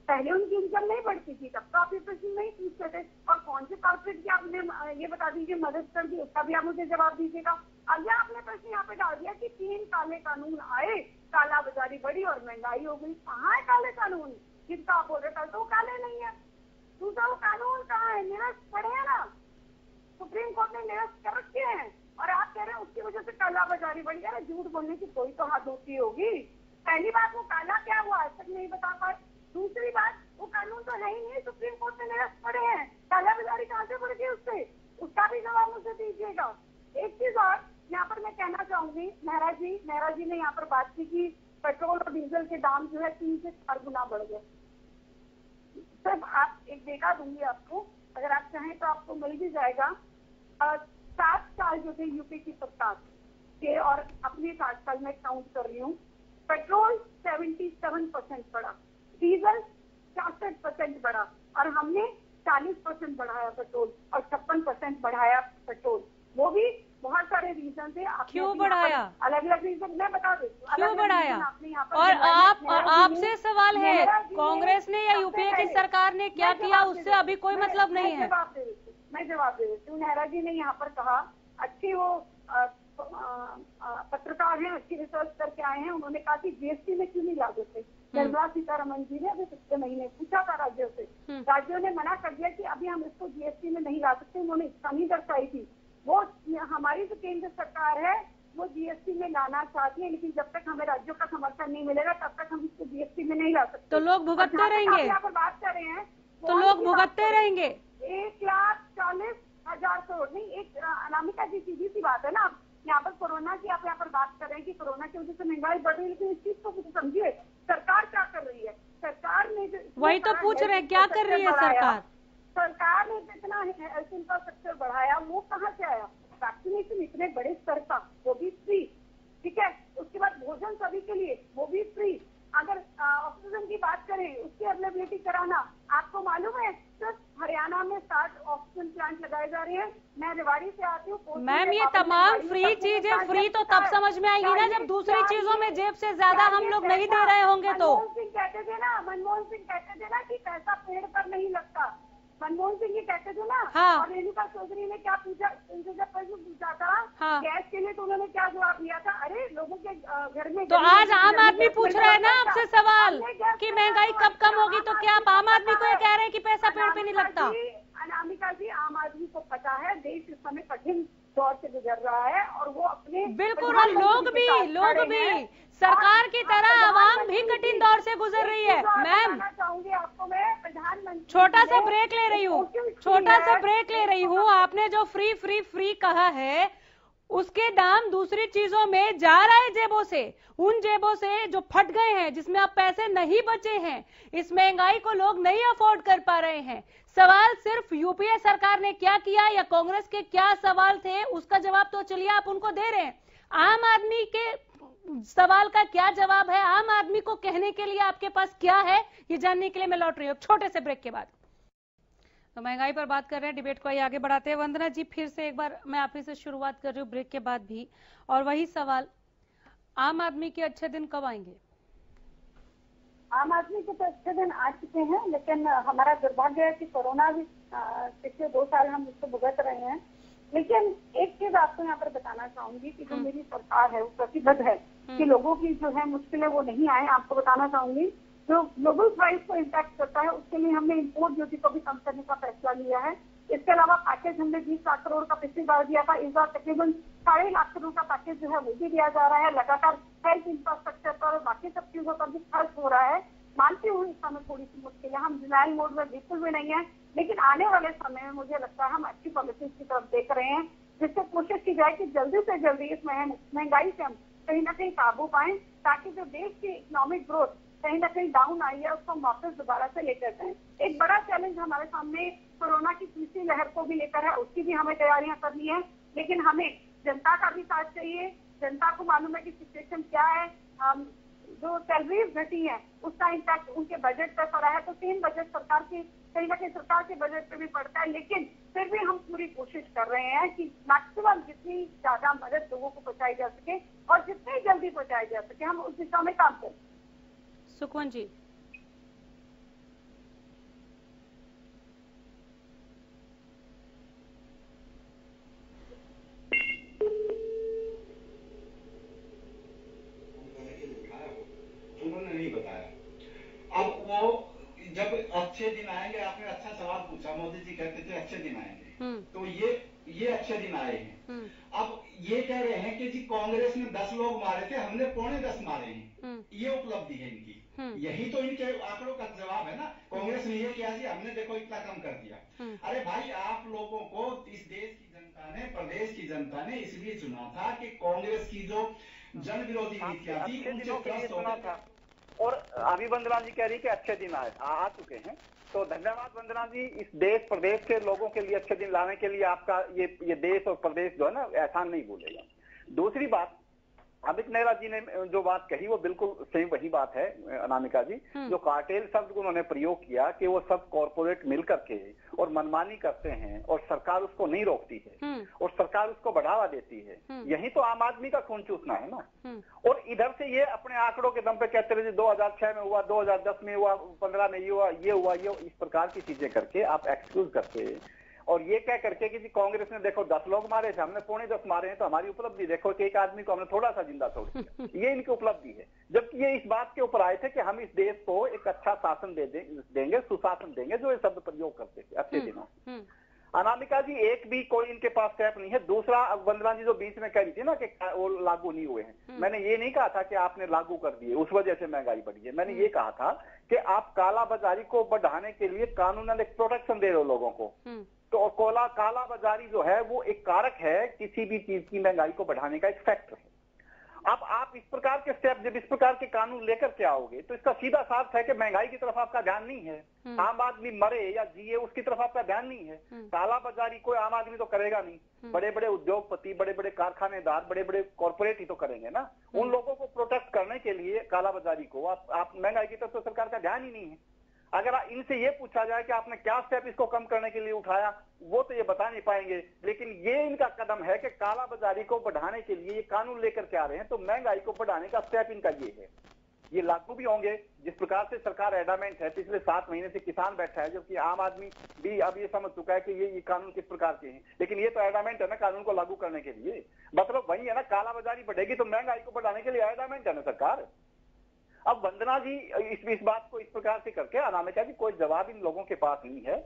पहले उनकी इनकम नहीं बढ़ती थी, तब तो आप ये प्रश्न नहीं पूछते थे। और कौन से कॉर्पोरेट की आपने ये बता दीजिए मदद कर दी, उसका भी आप मुझे जवाब दीजिएगा। अगला आपने प्रश्न यहाँ पे डाल दिया कि 3 काले कानून आए, काला बाजारी बढ़ी और महंगाई हो गई। कहाँ है काले कानून जिनका आप बोल रहे थे, तो काले नहीं है। दूसरा वो कानून कहाँ है, निरस्त पड़े हैं ना, सुप्रीम कोर्ट ने निरस्त कर रखे हैं, और आप कह रहे हैं उसकी वजह से काला बाजारी बढ़ गया। झूठ बोलने की कोई तो हद होती होगी। पहली बात, वो काला क्या हुआ आज तक नहीं बता पाए। दूसरी बात, वो कानून तो है ही नहीं, सुप्रीम कोर्ट में निरस्त पड़े हैं, काला बाजारी कहाँ से बढ़ गई उससे, उसका भी जवाब मुझे दीजिएगा। एक चीज और यहाँ पर मैं कहना चाहूंगी, नेहरा जी ने यहाँ पर बात की कि पेट्रोल और डीजल के दाम जो है 3 से 4 गुना बढ़ गए। सिर्फ आप एक डेटा दूंगी आपको, अगर आप चाहें तो आपको मिल भी जाएगा। 7 साल जो थे यूपी की सरकार के, और अपने 7 साल में काउंट कर रही हूँ, पेट्रोल 77% बढ़ा, डीजल 66% बढ़ा, और हमने 40% बढ़ाया पेट्रोल और 56% बढ़ाया पेट्रोल। वो भी बहुत सारे रीजन थे। क्यों बढ़ाया? अलग अलग रीजन मैं बता देती हूँ क्यों बढ़ाया। और आपसे सवाल है, कांग्रेस ने या यूपीए की सरकार ने क्या किया, उससे अभी कोई मतलब नहीं है। मैं जवाब दे देती हूँ। नेहरा जी ने यहाँ पर कहा, अच्छी वो पत्रकार हैं, अच्छी रिसर्च करके आए हैं, उन्होंने कहा कि जीएसटी में क्यों नहीं ला देते। निर्मला सीतारमण जी ने अभी पिछले महीने पूछा था राज्यों से, राज्यों ने मना कर दिया कि अभी हम इसको जीएसटी में नहीं ला सकते। उन्होंने इच्छा नहीं दर्शाई थी। वो हमारी जो केंद्र सरकार है वो जीएसटी में लाना चाहती है, लेकिन जब तक हमें राज्यों का समर्थन नहीं मिलेगा तब तक हम इसको जीएसटी में नहीं ला सकते। तो लोग भुगतते रहेंगे। यहाँ पर बात कर रहे हैं तो लोग भुगतते रहेंगे। 1,40,000 करोड़ नहीं, एक अनामिका जी सीधी सी बात है ना, यहाँ पर कोरोना की आप यहाँ पर बात कर रहे हैं कि कोरोना की वजह से महंगाई बढ़ रही है, लेकिन इस चीज को कुछ समझिए, सरकार क्या कर रही है? सरकार ने वही तो पूछ रहे हैं, क्या कर रही है सरकार? सरकार ने जितना हेल्थ इंफ्रास्ट्रक्चर बढ़ाया वो कहाँ से आया? वैक्सीनेशन इतने बड़े स्तर का, वो भी फ्री, ठीक है। उसके बाद भोजन सभी के लिए, वो भी फ्री। अगर ऑक्सीजन की बात करें, उसकी अवेलेबिलिटी कराना, आपको मालूम है सिर्फ हरियाणा में 60 ऑक्सीजन प्लांट लगाए जा रहे हैं। मैं रेवाड़ी से आती हूँ। मैम ये तमाम फ्री चीजें फ्री तो तब समझ में आएगी ना जब दूसरी चीजों में जेब से ज्यादा हम लोग नहीं दे रहे होंगे तो। मनमोहन सिंह कहते थे ना कि पैसा पेड़ पर नहीं लगता। मनमोहन सिंह ये कहते थे ना। हाँ। और रेणुका चौधरी ने क्या पूछा, उनसे जब प्रश्न पूछा था हाँ। गैस के लिए, तो उन्होंने क्या जवाब दिया था? अरे लोगों के घर में। तो आज आम आदमी पूछ रहा है ना आपसे सवाल कि महंगाई कब कम होगी, तो क्या आप आम आदमी को ये कह रहे हैं कि पैसा पेड़ पे नहीं लगता? अनामिका जी, आम आदमी को पता है देश इस समय कठिन दौर से गुजर रहा है और वो अपने बिल्कुल, और लोग भी सरकार की तरह आवाम भी कठिन दौर से गुजर रही है। मैम चाहूंगी आपको मैं प्रधानमंत्री, छोटा सा ब्रेक ले रही हूँ। आपने जो फ्री फ्री फ्री कहा है उसके दाम दूसरी चीजों में जा रहा है, जेबों से, उन जेबों से जो फट गए हैं, जिसमें अब पैसे नहीं बचे हैं। इस महंगाई को लोग नहीं अफोर्ड कर पा रहे हैं। सवाल सिर्फ यूपीए सरकार ने क्या किया या कांग्रेस के क्या सवाल थे, उसका जवाब तो चलिए आप उनको दे रहे हैं। आम आदमी के सवाल का क्या जवाब है, आम आदमी को कहने के लिए आपके पास क्या है, ये जानने के लिए मैं लौट रही हूँ छोटे से ब्रेक के बाद। तो महंगाई पर बात कर रहे हैं, डिबेट को आगे बढ़ाते हैं। वंदना जी, फिर से एक बार मैं आप ही से शुरुआत कर रही हूँ ब्रेक के बाद भी, और वही सवाल, आम आदमी के अच्छे दिन कब आएंगे? आम आदमी के तो अच्छे दिन आ चुके हैं, लेकिन हमारा दुर्भाग्य है कि कोरोना भी पिछले 2 साल हम इसको भुगत रहे हैं। लेकिन एक चीज आपको यहाँ पर बताना चाहूंगी कि जो मेरी सरकार है वो प्रतिबद्ध है कि लोगों की जो है मुश्किलें वो नहीं आए। आपको बताना चाहूंगी जो ग्लोबल प्राइस को इम्पैक्ट करता है उसके लिए हमने इम्पोर्ट ड्यूटी को भी कम करने का फैसला लिया है। इसके अलावा पैकेज हमने 20 लाख करोड़ का पिछली बार दिया था, इस बार तकरीबन 2.5 लाख करोड़ का पैकेज जो है वो भी दिया जा रहा है। लगातार हेल्थ इंफ्रास्ट्रक्चर पर और बाकी सब चीजों पर भी खर्च हो रहा है। मानती हूँ इस समय थोड़ी सी मुश्किल है, हम डिनायल मोड में बिल्कुल भी नहीं है, लेकिन आने वाले समय में मुझे लगता है हम अच्छी पॉलिसीज की तरफ देख रहे हैं, जिससे कोशिश की जाए कि जल्दी से जल्दी इस महंगाई से हम कहीं ना कहीं काबू पाएं, ताकि जो देश की इकोनॉमिक ग्रोथ कहीं ना कहीं डाउन आई है उसको वापस दोबारा से लेकर जाएं। एक बड़ा चैलेंज हमारे सामने कोरोना की तीसरी लहर को भी लेकर है, उसकी भी हमें तैयारियां करनी है, लेकिन हमें जनता का भी साथ चाहिए। जनता को मालूम है कि सिचुएशन क्या है, जो सैलरीज घटी है उसका इम्पैक्ट उनके बजट पर पड़ा है। तो 3 बजट सरकार की कहीं ना कहीं सरकार के बजट पे भी पड़ता है, लेकिन फिर भी हम पूरी कोशिश कर रहे हैं कि मैक्सिमम जितनी ज्यादा मदद लोगों को पहुंचाई जा सके और जितनी जल्दी पहुंचाई जा सके हम उस दिशा में काम करें। सुखवंत जी, उन्होंने नहीं बताया। अब वो जब अच्छे दिन आएंगे, आपने अच्छा सवाल पूछा, मोदी जी कहते थे अच्छे दिन आएंगे, तो ये अच्छे दिन आए हैं। अब ये कह रहे हैं कि जी कांग्रेस ने 10 लोग मारे थे, हमने 10.25 मारे हैं, ये उपलब्धि है इनकी। यही तो इनके आंकड़ों का जवाब है ना। कांग्रेस ने ये किया जी हमने देखो इतना कम कर दिया। अरे भाई, आप लोगों को इस देश की जनता ने, प्रदेश की जनता ने इसलिए चुना था कि कांग्रेस की जो जन विरोधी नीतियां थी उनसे त्रस्त हो गए। और अभी वंदना जी कह रही कि अच्छे दिन आ चुके हैं, तो धन्यवाद वंदना जी। इस देश प्रदेश के लोगों के लिए अच्छे दिन लाने के लिए आपका ये देश और प्रदेश जो है ना एहसान नहीं भूलेगा। दूसरी बात, अमित नेहरा जी ने जो बात कही वो बिल्कुल सही वही बात है अनामिका जी। जो कार्टेल शब्द को उन्होंने प्रयोग किया कि वो सब कॉर्पोरेट मिलकर के और मनमानी करते हैं और सरकार उसको नहीं रोकती है और सरकार उसको बढ़ावा देती है, यही तो आम आदमी का खून चूसना है ना। और इधर से ये अपने आंकड़ों के दम पे कहते रहे 2006 में हुआ, 2010 में हुआ, 15 में ये हुआ, इस प्रकार की चीजें करके आप एक्सक्यूज करके और ये कह करके कि कांग्रेस ने देखो 10 लोग मारे थे, हमने 10.25 मारे हैं, तो हमारी उपलब्धि देखो कि एक आदमी को हमने थोड़ा सा जिंदा छोड़ दिया, ये इनकी उपलब्धि है। जबकि ये इस बात के ऊपर आए थे कि हम इस देश को एक अच्छा शासन देंगे, सुशासन देंगे, जो ये शब्द प्रयोग करते थे अच्छे दिनों। अनामिका जी, एक भी कोई इनके पास स्टेप नहीं है। दूसरा, वंदना जी जो बीच में कह रही थी ना कि वो लागू नहीं हुए हैं, मैंने ये नहीं कहा था कि आपने लागू कर दिए उस वजह से महंगाई बढ़ी है। मैंने ये कहा था कि आप काला बाजारी को बढ़ाने के लिए कानूनन एक प्रोटेक्शन दे रहे हो लोगों को। तो काला बाजारी जो है वो एक कारक है किसी भी चीज की महंगाई को बढ़ाने का, एक फैक्टर है। अब आप इस प्रकार के स्टेप, जब इस प्रकार के कानून लेकर के आओगे तो इसका सीधा साफ है कि महंगाई की तरफ आपका ध्यान नहीं है, आम आदमी मरे या जिए उसकी तरफ आपका ध्यान नहीं है। काला बाजारी कोई आम आदमी तो करेगा नहीं, बड़े बड़े उद्योगपति, बड़े बड़े कारखानेदार, बड़े बड़े कॉर्पोरेट ही तो करेंगे ना। उन लोगों को प्रोटेक्ट करने के लिए काला बाजारी को आप महंगाई की तरफ तो सरकार का ध्यान ही नहीं है। अगर इनसे ये पूछा जाए कि आपने क्या स्टेप इसको कम करने के लिए उठाया, वो तो ये बता नहीं पाएंगे। लेकिन ये इनका कदम है कि काला बाजारी को बढ़ाने के लिए ये कानून लेकर के आ रहे हैं, तो महंगाई को बढ़ाने का स्टेप इनका ये है। ये लागू भी होंगे जिस प्रकार से सरकार एडामेंट है। पिछले 7 महीने से किसान बैठा है, जबकि आम आदमी भी अब ये समझ चुका है कि ये कानून किस प्रकार के हैं। लेकिन ये तो एडामेंट है ना कानून को लागू करने के लिए, मतलब वही है ना, काला बाजारी बढ़ेगी तो महंगाई को बढ़ाने के लिए एडामेंट है ना सरकार। अब वंदना जी इस बात को इस प्रकार से करके, अनामिका जी कोई जवाब इन लोगों के पास नहीं है।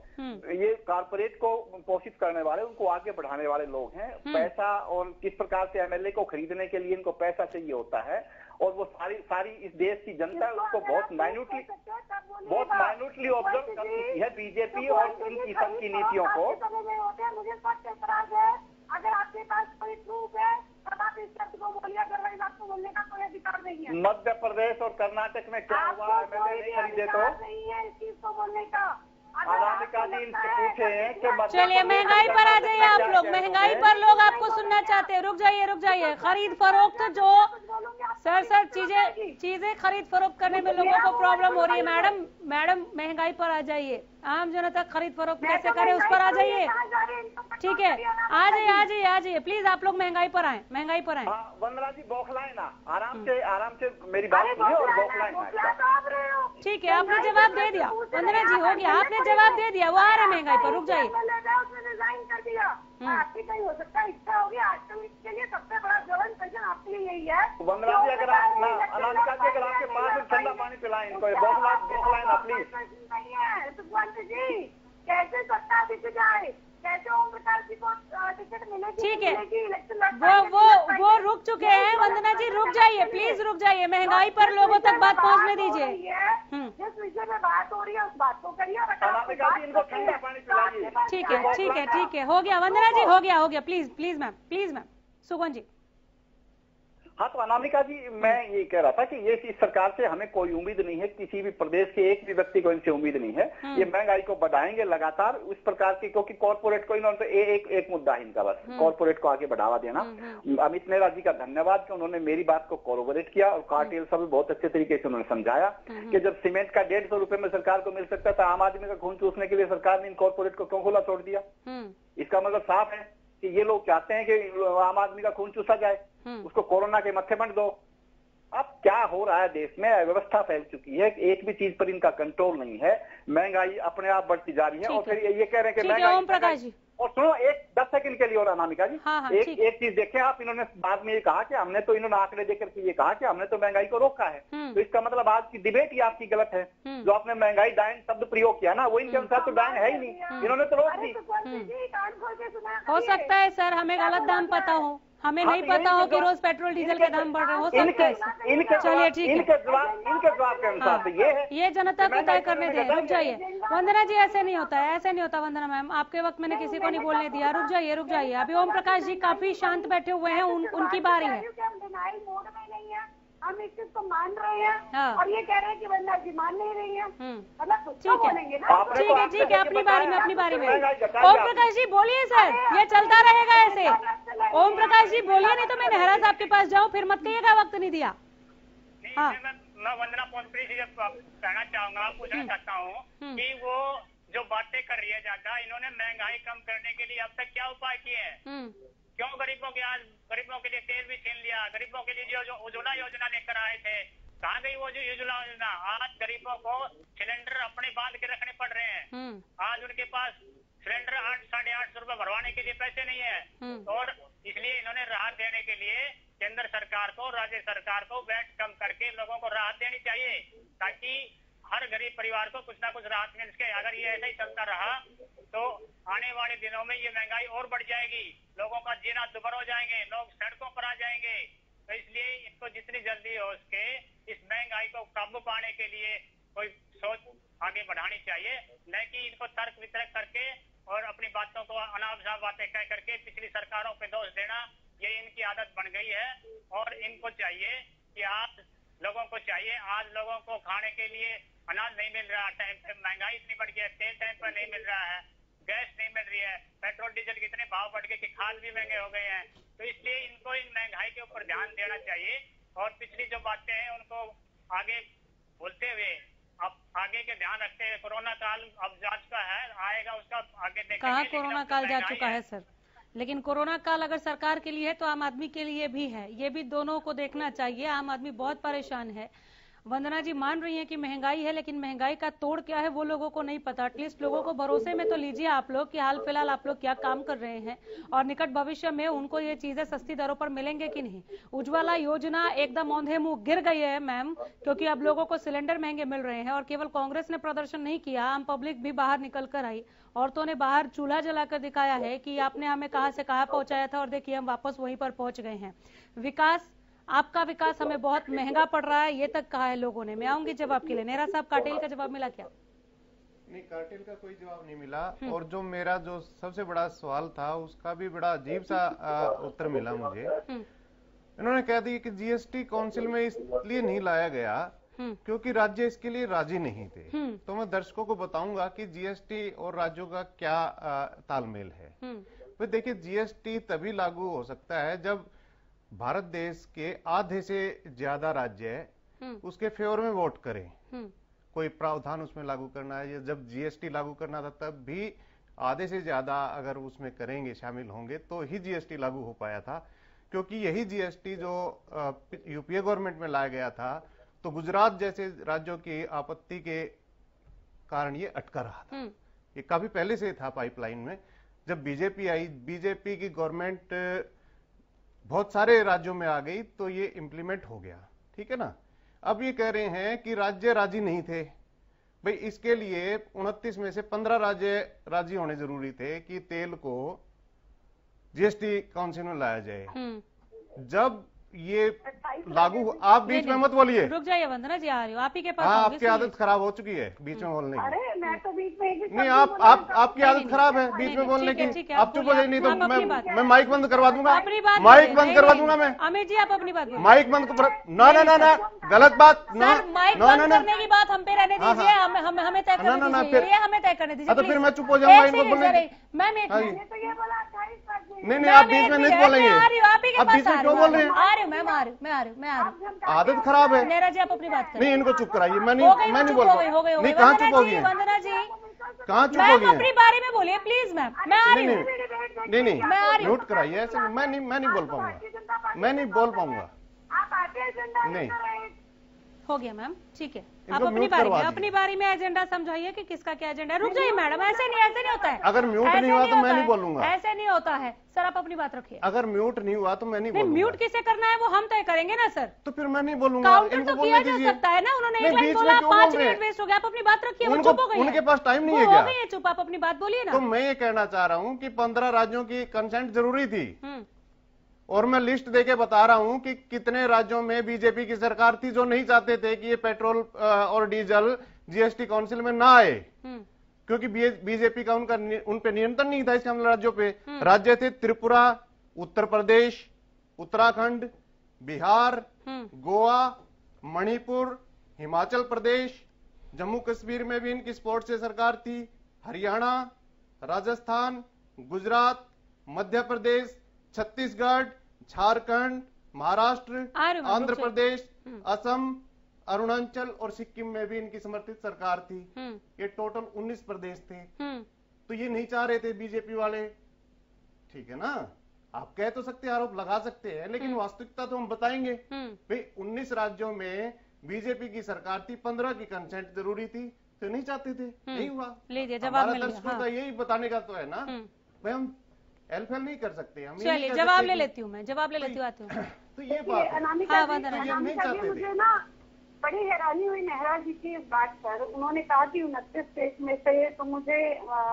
ये कारपोरेट को पोषित करने वाले, उनको आगे बढ़ाने वाले लोग हैं। पैसा और किस प्रकार से एमएलए को खरीदने के लिए इनको पैसा चाहिए होता है, और वो सारी इस देश की जनता उसको बहुत माइन्यूटली ऑब्जर्व करती है बीजेपी और इनकी सबकी नीतियों को। मुझे स्पष्ट ऐतराज है, अगर आपके पास कोई प्रूफ है तब आप इस शब्द को बोलिए, अदरवाइज आपको बोलने का कोई अधिकार नहीं है। मध्य प्रदेश और कर्नाटक में क्या हुआ, एमएलए नहीं खरीदे तो नहीं है इस चीज को बोलने का। अनामिका जी इनसे पूछे हैं कि चलिए महंगाई पर आ जाइए आप लोग, महंगाई पर लोग आपको सुनना चाहते हैं। रुक जाइए। खरीद फरोख्त जो सर चीजें खरीद फरोख्त करने में लोगों को प्रॉब्लम हो रही है। मैडम महंगाई पर आ जाइए, आम जनता खरीद फरोख्त कैसे करे उस पर आ जाइए। ठीक है, आ जाइए प्लीज, आप लोग महंगाई पर आए। वंदना जी बौखलाए ना, आराम से मेरी बात सुनिए और बौखलाए ना। ठीक है, आपने जवाब दे दिया वंदना जी, हो गया, आपने जवाब दे दिया। वो आ रहे महंगाई पर, रुक जाइए। रिजाइन कर दिया, आपकी कहीं हो सकता है इच्छा होगी। आजकल इसके लिए सबसे बड़ा जलन पेंशन आपके लिए यही है। वंदना जी अगर आप अनामिका जी अगर आपके पास ठंडा पानी पिलाएं इनको, बौखलाए ना प्लीज। नहीं है सुखवंत जी, कैसे सत्ता दिख जाए, कैसे ओम प्रकाश जी को टिकट मिलेगी। ठीक है, वो रुक चुके हैं। वंदना जी रुक जाइए, प्लीज रुक जाइए। महंगाई पर लोगों तक बात पहुंचने दीजिए। जिस विषय में बात हो रही है उस बात को करिए। इनको ठंडा पानी पिलाइए। ठीक है, हो गया वंदना जी, हो गया। प्लीज मैम सुगन जी। हाँ तो अनामिका जी मैं ये कह रहा था कि ये इस सरकार से हमें कोई उम्मीद नहीं है, किसी भी प्रदेश के एक भी व्यक्ति को इनसे उम्मीद नहीं है। ये महंगाई को बढ़ाएंगे लगातार इस प्रकार की, क्योंकि कॉर्पोरेट को इन्होंने तो एक मुद्दा है इनका, बस कॉर्पोरेट को आगे बढ़ावा देना। अमित नेहरा जी का धन्यवाद कि उन्होंने मेरी बात को कोरोबोरेट किया और कार्टेल सब बहुत अच्छे तरीके से उन्होंने समझाया कि जब सीमेंट का 150 रुपए में सरकार को मिल सकता था, आम आदमी का खून चूसने के लिए सरकार ने इन कॉर्पोरेट को क्यों खुला छोड़ दिया। इसका मतलब साफ है कि ये लोग चाहते हैं कि आम आदमी का खून चूसा जाए, उसको कोरोना के मत्थे बंट दो। अब क्या हो रहा है देश में, अव्यवस्था फैल चुकी है, एक भी चीज पर इनका कंट्रोल नहीं है, महंगाई अपने आप बढ़ती जा रही है। और फिर ये कह रहे हैं कि महंगाई। और सुनो 10 सेकंड के लिए और अनामिका जी, एक चीज देखें आप, इन्होंने बाद में ये कहा कि हमने तो, इन्होंने आंकड़े देकर के ये कहा कि हमने तो महंगाई को रोका है। तो इसका मतलब आज की डिबेट ही आपकी गलत है। जो आपने महंगाई डायन शब्द प्रयोग किया ना, वो इनके अनुसार तो डायन है ही नहीं, इन्होंने तो रोक दी। हो सकता है सर हमें गलत दाम पता हो, हमें नहीं पता हो कि रोज पेट्रोल डीजल के दाम बढ़ रहे हो सकता है। चलिए ठीक है, इनके जवाब के अनुसार तो ये जनता को तय करने दें। रुक जाइए वंदना जी, ऐसे नहीं होता वंदना मैम, आपके वक्त मैंने किसी को नहीं बोलने दिया। रुक जाइए। अभी ओम प्रकाश जी काफी शांत बैठे हुए हैं, उनकी बारी है। हम इस चीज को मान रहे हैं और ये कह रहे हैं कि वंदना जी मान नहीं रही है। मतलब ठीक है, अपनी बारी में। ओम प्रकाश जी बोलिए सर, ये चलता रहेगा ऐसे। ओम प्रकाश जी बोलिए, नहीं तो मैं नेहरा साहब के पास जाऊँ, फिर मत कहिएगा वक्त नहीं दिया। हाँ मैं वंदना पौनप्री से कहना चाहूंगा, पूछना चाहता हूँ कि वो जो बातें कर रही है ज्यादा, इन्होंने महंगाई कम करने के लिए अब तक क्या उपाय किए हैं? क्यों गरीबों के लिए तेल भी छीन लिया, गरीबों के लिए जो उज्ज्वला योजना लेकर आए थे, कहाँ गई वो जो उज्ज्वला योजना? आज गरीबों को सिलेंडर अपने बांध के रखने पड़ रहे हैं। आज उनके पास सिलेंडर 800-850 रुपए भरवाने के लिए पैसे नहीं है, और इसलिए इन्होंने राहत देने के लिए केंद्र सरकार को, राज्य सरकार को वैट कम करके लोगों को राहत देनी चाहिए, ताकि हर गरीब परिवार को कुछ ना कुछ राहत मिल सके। अगर ये ऐसा ही चलता रहा तो आने वाले दिनों में ये महंगाई और बढ़ जाएगी, लोगों का जीना दुभर हो जाएंगे, लोग सड़कों पर आ जाएंगे। तो इसलिए इनको जितनी जल्दी हो सके इस महंगाई को काबू पाने के लिए कोई सोच आगे बढ़ानी चाहिए, न कि इनको तर्क वितर्क करके और अपनी बातों को अनावश्यक बातें कह करके पिछली सरकारों पे दोष देना ये इनकी आदत बन गई है। और इनको चाहिए कि आज लोगों को चाहिए, आज लोगों को खाने के लिए अनाज नहीं मिल रहा, टाइम पे महंगाई इतनी बढ़ गई है, तेल टाइम पर नहीं मिल रहा है, गैस नहीं मिल रही है, पेट्रोल डीजल के इतने भाव बढ़ गए कि खाद भी महंगे हो गए हैं। तो इसलिए इनको इन महंगाई के ऊपर ध्यान देना चाहिए और पिछली जो बातें हैं उनको आगे बोलते हुए अब आगे के ध्यान रखते हुए, कोरोना काल अब जा चुका है, आएगा उसका आगे देखेंगे। कहाँ कोरोना काल जा चुका है सर, लेकिन कोरोना काल अगर सरकार के लिए है तो आम आदमी के लिए भी है, ये भी दोनों को देखना चाहिए। आम आदमी बहुत परेशान है। वंदना जी मान रही हैं कि महंगाई है, लेकिन महंगाई का तोड़ क्या है वो लोगों को नहीं पता। एटलीस्ट लोगों को भरोसे में तो लीजिए आप लोग कि हाल फिलहाल आप लोग क्या काम कर रहे हैं और निकट भविष्य में उनको ये चीजें सस्ती दरों पर मिलेंगे कि नहीं। उज्ज्वला योजना एकदम औंधे मुंह गिर गई है मैम, क्योंकि अब लोगों को सिलेंडर महंगे मिल रहे हैं और केवल कांग्रेस ने प्रदर्शन नहीं किया, आम पब्लिक भी बाहर निकल कर आई। औरतों ने बाहर चूल्हा जलाकर दिखाया है कि आपने हमें कहां से कहां पहुंचाया था और देखिए हम वापस वहीं पर पहुंच गए हैं। विकास, आपका विकास हमें बहुत महंगा पड़ रहा है, ये तक कहा है लोगों ने। मैं आऊंगी जवाब के लिए। नेहरा साहब, कार्टेल का जवाब मिला क्या? नहीं, कार्टेल का कोई जवाब नहीं मिला। और जो मेरा जो सबसे बड़ा सवाल था उसका भी बड़ा अजीब सा उत्तर मिला मुझे। इन्होंने कह दिया कि जीएसटी काउंसिल में इसलिए नहीं लाया गया क्योंकि राज्य इसके लिए राजी नहीं थे। तो मैं दर्शकों को बताऊंगा कि जीएसटी और राज्यों का क्या तालमेल है। तो देखिए, जीएसटी तभी लागू हो सकता है जब भारत देश के आधे से ज्यादा राज्य उसके फेवर में वोट करें। कोई प्रावधान उसमें लागू करना है, जब जीएसटी लागू करना था तब भी आधे से ज्यादा अगर उसमें करेंगे, शामिल होंगे तो ही जीएसटी लागू हो पाया था। क्योंकि यही जीएसटी जो यूपीए गवर्नमेंट में लाया गया था तो गुजरात जैसे राज्यों की आपत्ति के कारण ये अटका रहा था। ये काफी पहले से था पाइपलाइन में। जब बीजेपी आई, बीजेपी की गवर्नमेंट बहुत सारे राज्यों में आ गई तो ये इंप्लीमेंट हो गया, ठीक है ना। अब ये कह रहे हैं कि राज्य राजी नहीं थे। भाई, इसके लिए 29 में से 15 राज्य राजी होने जरूरी थे कि तेल को जीएसटी काउंसिल में लाया जाए। जब ये लागू, आप बीच में मत बोलिए, रुक जाइए। वंदना जी आ रही हो, आप ही के पास। हाँ, आपकी आदत खराब हो चुकी है बीच में बोलने की। अरे मैं तो बीच में नहीं, आपकी आदत खराब है बीच में बोलने की। आप चुप हो जाइए, नहीं तो मैं माइक बंद करवा दूंगा। माइक बंद करवा दूंगा मैं। अमित जी आप अपनी बात बोलिए। माइक बंद ना ना ना ना, गलत बात ना। माइक बंद करने की बात हम पे रहने दीजिए, हमें तय करने दीजिए, हमें तय करने दीजिए। तो फिर मैं चुप हो जाऊंगा इनको बोलने। मैम नहीं, आप बीच में नहीं बोलेंगे। आप बीच में क्यों बोल रहे हैं? आ रही हूँ मैम, आ रही हूँ। आदत खराब है। नेहरा जी आप अपनी बात करें। नहीं, इनको चुप कराइए। मैं नहीं बोल रहा। नहीं, कहाँ चुप हो गई? वंदना जी कहाँ चुप हो गई? अपनी बारे में बोलिए प्लीज मैम। मैं आ रही हूँ। नहीं, म्यूट कराइए। ऐसे मैं नहीं बोल पाऊंगा। मैं नहीं बोल पाऊंगा। नहीं हो गया मैम, ठीक है। आप अपनी बारी में एजेंडा समझाइए कि किसका क्या एजेंडा है। रुक जाइए मैडम, ऐसे नहीं होता है। अगर म्यूट नहीं हुआ तो मैं नहीं बोलूंगा। ऐसे नहीं होता है सर, आप अपनी बात रखिए। अगर म्यूट नहीं हुआ तो मैं नहीं बोलूंगा। म्यूट किसे करना है वो हम तय करेंगे ना सर। तो फिर मैं नहीं बोलूंगा। काउंटर तो किया जा सकता है ना। उन्होंने एक लाइन बोला, 5 मिनट वेस्ट हो गया। आप अपनी बात रखिए। वो चुप हो गई। उनके पास टाइम नहीं है क्या? हो गई है चुप, आप अपनी बात बोलिए ना। तो मैं ये कहना चाह रहा हूँ कि 15 राज्यों की कंसेंट जरूरी थी और मैं लिस्ट देके बता रहा हूं कि कितने राज्यों में बीजेपी की सरकार थी जो नहीं चाहते थे कि ये पेट्रोल और डीजल जीएसटी काउंसिल में ना आए, क्योंकि बीजेपी का उन पे नियंत्रण नहीं था इसके हमले राज्यों पे। राज्य थे त्रिपुरा, उत्तर प्रदेश, उत्तराखंड, बिहार, गोवा, मणिपुर, हिमाचल प्रदेश, जम्मू कश्मीर में भी इनकी सपोर्ट से सरकार थी, हरियाणा, राजस्थान, गुजरात, मध्य प्रदेश, छत्तीसगढ़, झारखंड, महाराष्ट्र, आंध्र प्रदेश, असम, अरुणाचल और सिक्किम में भी इनकी समर्थित सरकार थी। ये टोटल 19 प्रदेश थे। तो ये नहीं चाह रहे थे बीजेपी वाले, ठीक है ना। आप कह तो सकते, आरोप लगा सकते हैं, लेकिन वास्तविकता तो हम बताएंगे। भाई 19 राज्यों में बीजेपी की सरकार थी, 15 की कंसेंट जरूरी थी, तो नहीं चाहते थे, नहीं हुआ। लीजिए जवाब मिल गया। दर्शकों का यही बताने का तो है ना भाई, हम एलफेल नहीं कर सकते। हम चलिए जवाब ले लेती हूँ, मैं जवाब ले लेती हूँ, आती हूँ। तो ये बात मुझे ना बड़ी हैरानी हुई नेहरा जी की इस बात पर। उन्होंने कहा कि 29 स्टेट में से, तो मुझे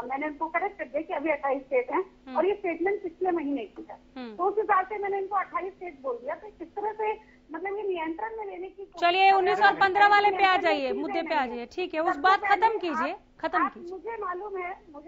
मैंने उनको करेक्ट कर दिया कि अभी 28 स्टेट हैं और ये स्टेटमेंट पिछले महीने की है। तो उस हिसाब से मैंने इनको 28 स्टेट बोल दिया। तो किस तरह से मतलब ये नियंत्रण में लेने की। चलिए 19 और 15 वाले पे आ जाइए, मुद्दे पे आ जाइए, ठीक है। उस बात खत्म कीजिए, खत्म कीजिए। मुझे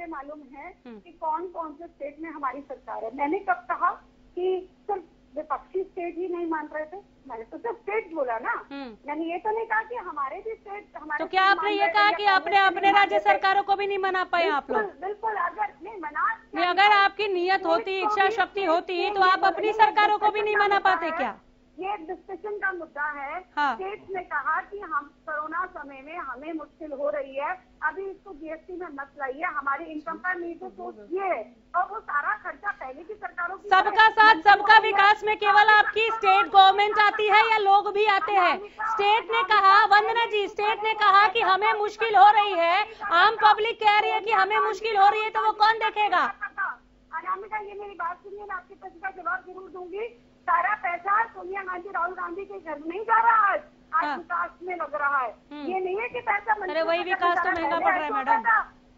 मालूम है कि कौन कौन से स्टेट में हमारी सरकार है। मैंने कब कहा कि सिर्फ विपक्षी स्टेट ही नहीं मान रहे थे। मैंने तो सिर्फ स्टेट बोला ना, मैंने ये तो नहीं कहा कि हमारे भी स्टेट हमारे। तो क्या आपने ये कहा कि अपने राज्य सरकारों को भी नहीं मना पाए आप लोग? बिल्कुल, अगर नहीं मना, नहीं, अगर आपकी नीयत होती, इच्छा शक्ति होती, तो आप अपनी सरकारों को भी नहीं मना पाते क्या? ये डिस्कशन का मुद्दा है। स्टेट ने कहा कि हम कोरोना समय में हमें मुश्किल हो रही है, अभी इसको जीएसटी में मत लाइए, हमारी इनकम का नीड तो सोचिए, और वो सारा खर्चा पहले की सरकारों की। सबका साथ सबका विकास में केवल आपकी स्टेट गवर्नमेंट आती है या लोग भी आते हैं? स्टेट ने कहा, वंदना जी, स्टेट ने कहा कि हमें मुश्किल हो रही है, आम पब्लिक कह रही है कि हमें मुश्किल हो रही है, तो वो कौन देखेगा? अनामिका, ये मेरी बात सुनिए, मैं आपके प्रश्न का जवाब जरूर दूंगी। सारा पैसा सोनिया गांधी, राहुल गांधी के घर नहीं जा रहा है, आज विकास में लग रहा है। ये नहीं है कि पैसा, अरे वही विकास तो महंगा पड़ रहा है मैडम।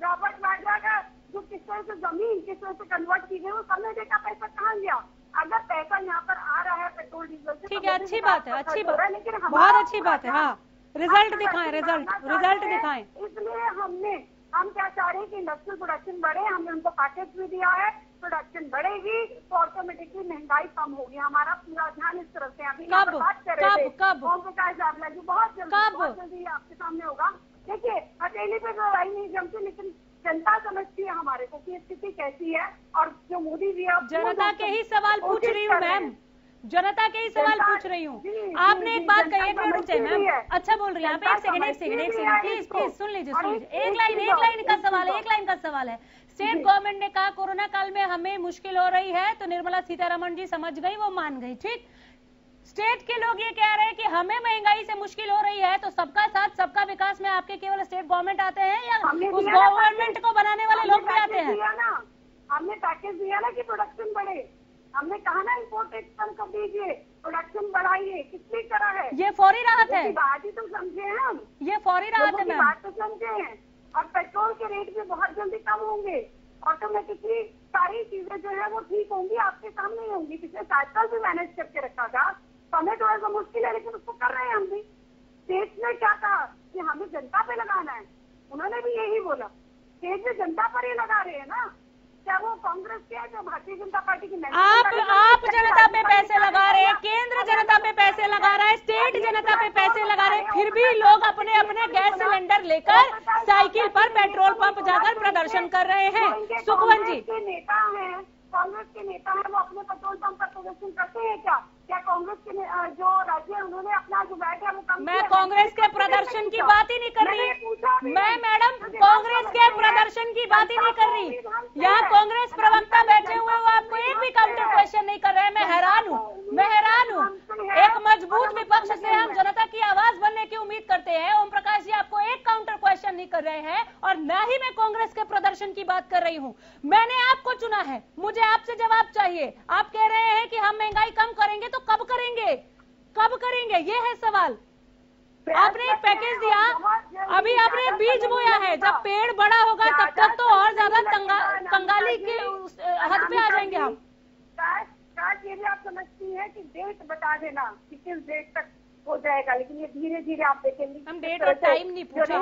रॉबर्ट वाड्रा का जो किस तरह से जमीन किस तरह से कन्वर्ट की गई, वो समझने का पैसा कहाँ गया? अगर पैसा यहाँ पर आ रहा है पेट्रोल डीजल से, ठीक है, अच्छी बात है, अच्छी बात है, लेकिन बहुत अच्छी बात है। हाँ, रिजल्ट दिखाएं, रिजल्ट दिखाएं। इसलिए हम क्या चाह रहे हैं कि इंडस्ट्रियल प्रोडक्शन बढ़े, हमने उनको पैकेज भी दिया है, प्रोडक्शन बढ़ेगी तो ऑटोमेटिकली महंगाई कम होगी। हमारा पूरा ध्यान इस तरफ से। अभी बात कर रहे थे ओम प्रकाश जावला जी, बहुत जल्दी आपके सामने होगा। देखिए, हथेली पे तो लड़ाई नहीं जमती, लेकिन जनता समझती है हमारे को कि स्थिति कैसी है, और जो मोदी जी है, जनता के ही सवाल पूछ रही हूँ मैम, जनता के ही सवाल पूछ रही हूँ। आपने एक बात कही, एक मिनट रुकिए मैम, अच्छा बोल रही हैं आप, एक सेकंड प्लीज सुन लीजिए, एक लाइन का सवाल है। स्टेट गवर्नमेंट ने कहा कोरोना काल में हमें मुश्किल हो रही है, तो निर्मला सीतारमण जी समझ गई, वो मान गई, ठीक। स्टेट के लोग ये कह रहे हैं कि हमें महंगाई से मुश्किल हो रही है, तो सबका साथ सबका विकास में आपके केवल स्टेट गवर्नमेंट आते हैं या उस गवर्नमेंट को बनाने वाले लोग भी आते हैं? हमने पैकेज दिया ना कि प्रोडक्शन बढ़े, हमने कहा ना इम्पोर्ट एक्सपोर्ट कर दीजिए, प्रोडक्शन बढ़ाइए, किसने करा है? ये फौरी राहत है, बात ही तो समझे हम, ये फौरी राहत है, बात तो समझे हैं। और पेट्रोल के रेट भी बहुत जल्दी कम होंगे, ऑटोमेटिकली सारी चीजें जो है वो ठीक होंगी, आपके सामने ही होंगी। पिछले 7 साल भी मैनेज करके रखा था, तो हमें थोड़ा सा मुश्किल है, लेकिन उसको कर रहे हैं हम भी। स्टेट ने क्या कहा कि हमें जनता पे लगाना है, उन्होंने भी यही बोला, स्टेट में जनता पर ही लगा रहे हैं ना। क्या वो कांग्रेस के है जो भारतीय जनता पार्टी की? आप जनता पे पैसे लगा रहे हैं, केंद्र जनता पे पैसे लगा रहा है, स्टेट जनता पे पैसे लगा रहे हैं, फिर भी लोग अपने अपने गैस सिलेंडर लेकर साइकिल पर पेट्रोल पंप जाकर प्रदर्शन कर रहे हैं। सुखवंत जी, नेता है, कांग्रेस के नेता है, वो अपने पेट्रोल पंप पर प्रदर्शन करते हैं क्या? क्या कांग्रेस के जो राज्य उन्होंने अपना जो बैठ है वो कम? मैं कांग्रेस के प्रदर्शन की बात ही नहीं कर रही, मैं मैडम कांग्रेस के प्रदर्शन की बात ही नहीं कर रही। यहाँ कांग्रेस प्रवक्ता बैठे हुए, वो आपको एक भी काउंटर क्वेश्चन नहीं कर रहे हैं। मैं हैरान हूँ। एक मजबूत विपक्ष से हम जनता की आवाज बनने की उम्मीद करते हैं। ओम प्रकाश जी आपको एक काउंटर क्वेश्चन नहीं कर रहे हैं, और न ही मैं कांग्रेस के प्रदर्शन की बात कर रही हूँ। मैंने आपको चुना है, मुझे आपसे जवाब चाहिए। आप कह रहे हैं कि हम महंगाई कम करेंगे, तो कब करेंगे? ये है सवाल। आपने एक पैकेज दिया, अभी आपने एक बीज बोया है, जब पेड़ बड़ा होगा तब तक तो और ज्यादा कंगाली के हद पे आ जाएंगे हम। ये भी आप समझती है कि डेट बता देना कि किस डेट तक हो जाएगा, लेकिन ये धीरे धीरे आप देखेंगे। हम डेट और टाइम नहीं पूछा,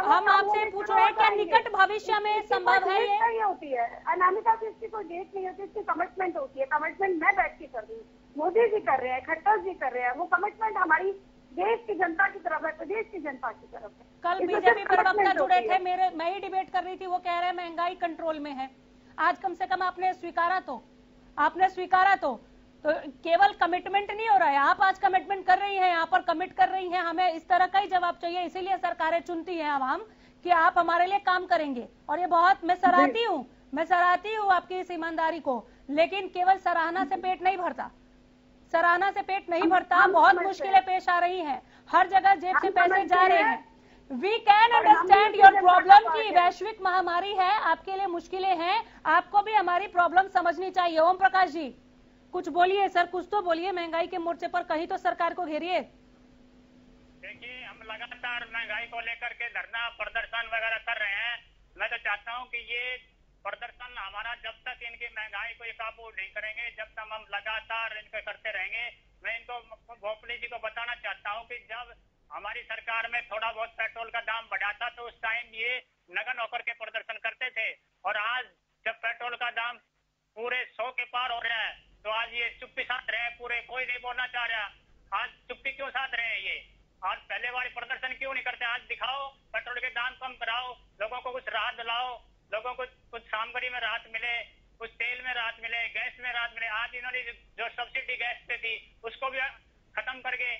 हम आपसे पूछ रहे हैं क्या निकट भविष्य में संभव है? ये होती है अनामिका से, इसकी कोई डेट नहीं होती, इसकी कमिटमेंट होती है। कमिटमेंट मैं बैठ के कर रही हूँ, मोदी जी कर रहे हैं, खट्टर जी कर रहे हैं, वो कमिटमेंट हमारी देश की जनता की तरफ है, प्रदेश की जनता की तरफ है। कल बीजेपी प्रवक्ता जुड़े थे, मैं ही डिबेट कर रही थी, वो कह रहे हैं महंगाई कंट्रोल में है। आज कम से कम आपने स्वीकारा तो केवल कमिटमेंट नहीं हो रहा है, आप आज कमिटमेंट कर रही हैं, यहाँ पर कमिट कर रही हैं। हमें इस तरह का ही जवाब चाहिए, इसीलिए सरकारें चुनती हैं आवाम कि आप हमारे लिए काम करेंगे। और ये बहुत मैं सराहती हूँ आपकी इस ईमानदारी को, लेकिन केवल सराहना से पेट नहीं भरता। बहुत मुश्किलें पेश आ रही हैं, हर जगह जेब से पैसे जा रहे हैं। We can understand your problem की वैश्विक महामारी है, आपके लिए मुश्किलें हैं, आपको भी हमारी प्रॉब्लम समझनी चाहिए। ओम प्रकाश जी कुछ बोलिए सर, कुछ तो बोलिए। महंगाई के मोर्चे पर कहीं तो सरकार को घेरिए। देखिए, हम लगातार महंगाई को लेकर के धरना प्रदर्शन वगैरह कर रहे हैं। मैं तो चाहता हूं कि ये प्रदर्शन हमारा जब तक इनकी महंगाई को काबू नहीं करेंगे, जब तक हम लगातार इनको करते रहेंगे। मैं इनको भोसले जी को बताना चाहता हूँ कि जब हमारी सरकार में थोड़ा बहुत पेट्रोल का दाम बढ़ा था, तो उस टाइम ये नगन होकर के प्रदर्शन करते थे, और आज जब पेट्रोल का दाम पूरे 100 के पार हो रहा है, तो आज आज ये चुप्पी साध रहे हैं पूरे, कोई नहीं बोलना चाह रहा। आज चुप्पी क्यों साध रहे हैं ये? आज पहले वाले प्रदर्शन क्यों नहीं करते? आज दिखाओ, पेट्रोल के दाम कम कराओ, लोगों को कुछ राहत दिलाओ, लोगों को कुछ सामग्री में राहत मिले, कुछ तेल में राहत मिले, गैस में राहत मिले। आज इन्होंने जो सब्सिडी गैस पे थी उसको भी खत्म करके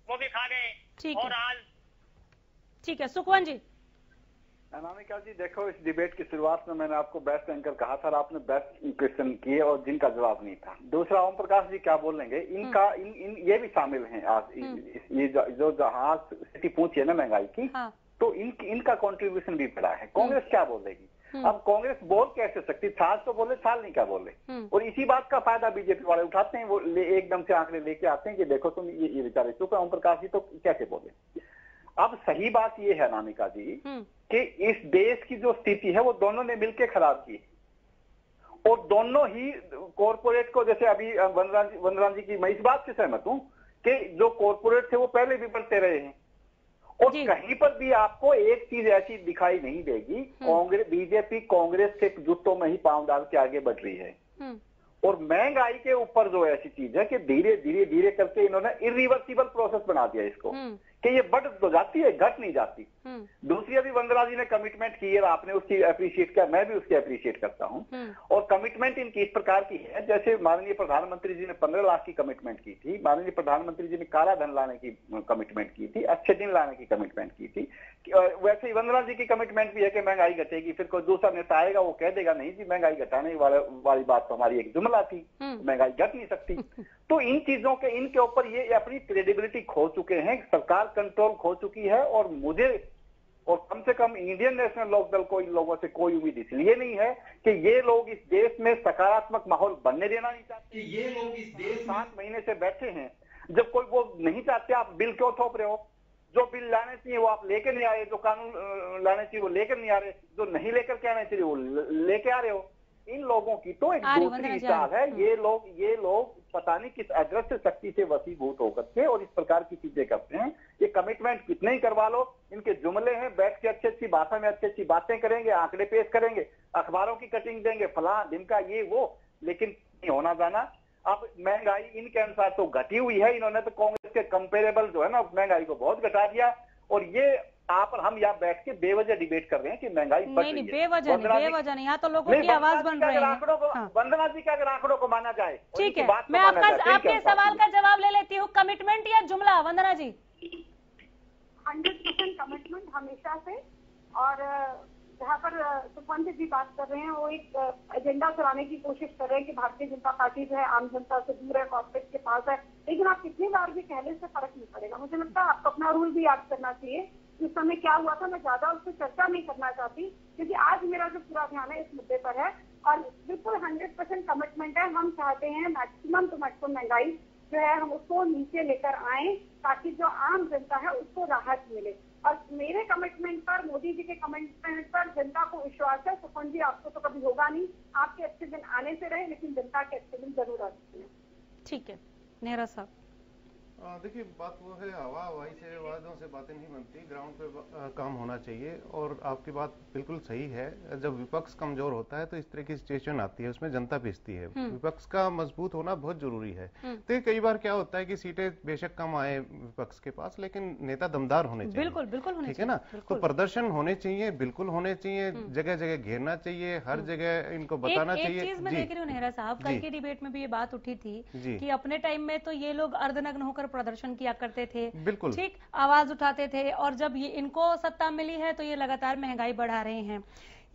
वो भी खा गए। और आज ठीक है सुखवन जी। अनामिका जी देखो, इस डिबेट की शुरुआत में मैंने आपको बेस्ट एंकर कहा था, आपने बेस्ट क्वेश्चन किए और जिनका जवाब नहीं था। दूसरा, ओम प्रकाश जी क्या बोलेंगे, इनका ये भी शामिल हैं आज। ये जो जहां स्थिति पूछी है ना महंगाई की, तो इनका कंट्रीब्यूशन भी बड़ा है। कांग्रेस क्या बोलेगी? अब कांग्रेस बोल कैसे सकती? साल तो बोले, साल नहीं क्या बोले। और इसी बात का फायदा बीजेपी वाले उठाते हैं, वो एकदम से आंकड़े लेके आते हैं कि देखो तुम ये बेचारे चुप है। ओम प्रकाश जी तो कैसे बोले? अब सही बात ये है अनामिका जी कि इस देश की जो स्थिति है वो दोनों ने मिलकर खराब की, और दोनों ही कॉरपोरेट को, जैसे अभी वंदना जी की, मैं इस बात से सहमत हूं कि जो कॉरपोरेट थे वो पहले भी बढ़ते रहे हैं, और कहीं पर भी आपको एक चीज ऐसी दिखाई नहीं देगी, बीजेपी कांग्रेस के जूतों में ही पांव डाल के आगे बढ़ रही है। और महंगाई के ऊपर जो ऐसी चीज है कि धीरे धीरे धीरे करके इन्होंने इरिवर्सिबल प्रोसेस बना दिया इसको, कि ये बढ़ तो जाती है, घट नहीं जाती। दूसरी अभी वंदना जी ने कमिटमेंट की है, आपने उसकी अप्रिशिएट किया, मैं भी उसकी अप्रिशिएट करता हूं। और कमिटमेंट इनकी इस प्रकार की है, जैसे माननीय प्रधानमंत्री जी ने 15 लाख की कमिटमेंट की थी, माननीय प्रधानमंत्री जी ने काला धन लाने की कमिटमेंट की थी, अच्छे दिन लाने की कमिटमेंट की थी। वैसे ही वंदना जी की कमिटमेंट भी है कि महंगाई घटेगी। फिर कोई दूसरा नेता आएगा वो कह देगा नहीं जी महंगाई घटाने वाली बात तो हमारी एक जुमला थी, महंगाई घट नहीं सकती। तो इन चीजों के, इनके ऊपर ये अपनी क्रेडिबिलिटी खो चुके हैं, सरकार कंट्रोल खो चुकी है। और मुझे, और कम से कम इंडियन नेशनल लोकदल को इन लोगों से कोई उम्मीद इसलिए नहीं है कि ये लोग इस देश में सकारात्मक माहौल बनने देना नहीं चाहते। ये लोग इस देश 7 महीने से बैठे हैं, जब कोई वो नहीं चाहते, आप बिल क्यों थोप रहे हो? जो बिल लाने चाहिए वो आप लेकर नहीं आ रहे, जो कानून लाने चाहिए वो लेकर नहीं आ रहे, जो नहीं लेकर के आने चाहिए वो लेके आ रहे हो। इन लोगों की तो एक दूसरी चाल है। ये लोग पता नहीं किस अदृश्य शक्ति से वशीभूत होकर के और इस प्रकार की चीजें करते हैं। ये कमिटमेंट कितने ही करवा लो, इनके जुमले हैं, बैठ के अच्छी अच्छी भाषा में अच्छी अच्छी बातें करेंगे, आंकड़े पेश करेंगे, अखबारों की कटिंग देंगे, फला दिन का ये वो, लेकिन नहीं होना जाना। अब महंगाई इनके अनुसार तो घटी हुई है, इन्होंने तो कांग्रेस के कंपेरेबल जो है ना महंगाई को बहुत घटा दिया। और ये हम यहाँ बैठ के बेवजह डिबेट कर रहे हैं कि महंगाई बढ़ रही है। बेवजह नहीं, यहाँ तो लोगों की आवाज बन रही है। वंदना जी के अगर आंकड़ों को माना जाए, ठीक है, मैं आपके सवाल का जवाब ले लेती हूँ। कमिटमेंट या जुमला, वंदना जी? 100% कमिटमेंट हमेशा से। और जहाँ पर सुखवंत जी बात कर रहे हैं वो एक एजेंडा चलाने की कोशिश कर रहे हैं कि भारतीय जनता पार्टी जो है आम जनता से दूर है, कॉर्पोरेट के पास है। लेकिन आप कितनी बार भी कहने से फर्क नहीं पड़ेगा। मुझे लगता है आपको अपना रूल भी याद करना चाहिए। इस समय क्या हुआ था, मैं ज्यादा उस पर चर्चा नहीं करना चाहती, क्योंकि आज मेरा जो पूरा ध्यान है इस मुद्दे पर है। और बिल्कुल 100% कमिटमेंट है। हम चाहते हैं मैक्सिमम टू मैक्सिमम महंगाई जो है हम उसको नीचे लेकर आए, ताकि जो आम जनता है उसको राहत मिले। और मेरे कमिटमेंट पर, मोदी जी के कमिटमेंट पर जनता को विश्वास है। सुखन जी, आपको तो कभी होगा नहीं, आपके अच्छे दिन आने से रहे, लेकिन जनता के अच्छे दिन जरूर आते हैं। ठीक है, नेहरा साहब। देखिए, बात वो है, हवाई से वादों से बातें नहीं बनती, ग्राउंड पे काम होना चाहिए। और आपकी बात बिल्कुल सही है, जब विपक्ष कमजोर होता है तो इस तरह की सिचुएशन आती है, उसमें जनता पिसती है। विपक्ष का मजबूत होना बहुत जरूरी है। तो कई बार क्या होता है कि सीटें बेशक कम आए विपक्ष के पास, लेकिन नेता दमदार होने चाहिए। बिल्कुल बिल्कुल होने ठीक है ना? तो प्रदर्शन होने चाहिए, बिल्कुल होने चाहिए, जगह जगह घेरना चाहिए, हर जगह इनको बताना चाहिए। एक चीज मैं देख रही हूँ नेहरा साहब, कल की डिबेट में भी ये बात उठी थी कि अपने टाइम में तो ये लोग अर्धनग्न होकर प्रदर्शन किया करते थे, बिल्कुल ठीक, आवाज उठाते थे, और जब ये इनको सत्ता मिली है तो ये लगातार महंगाई बढ़ा रहे हैं।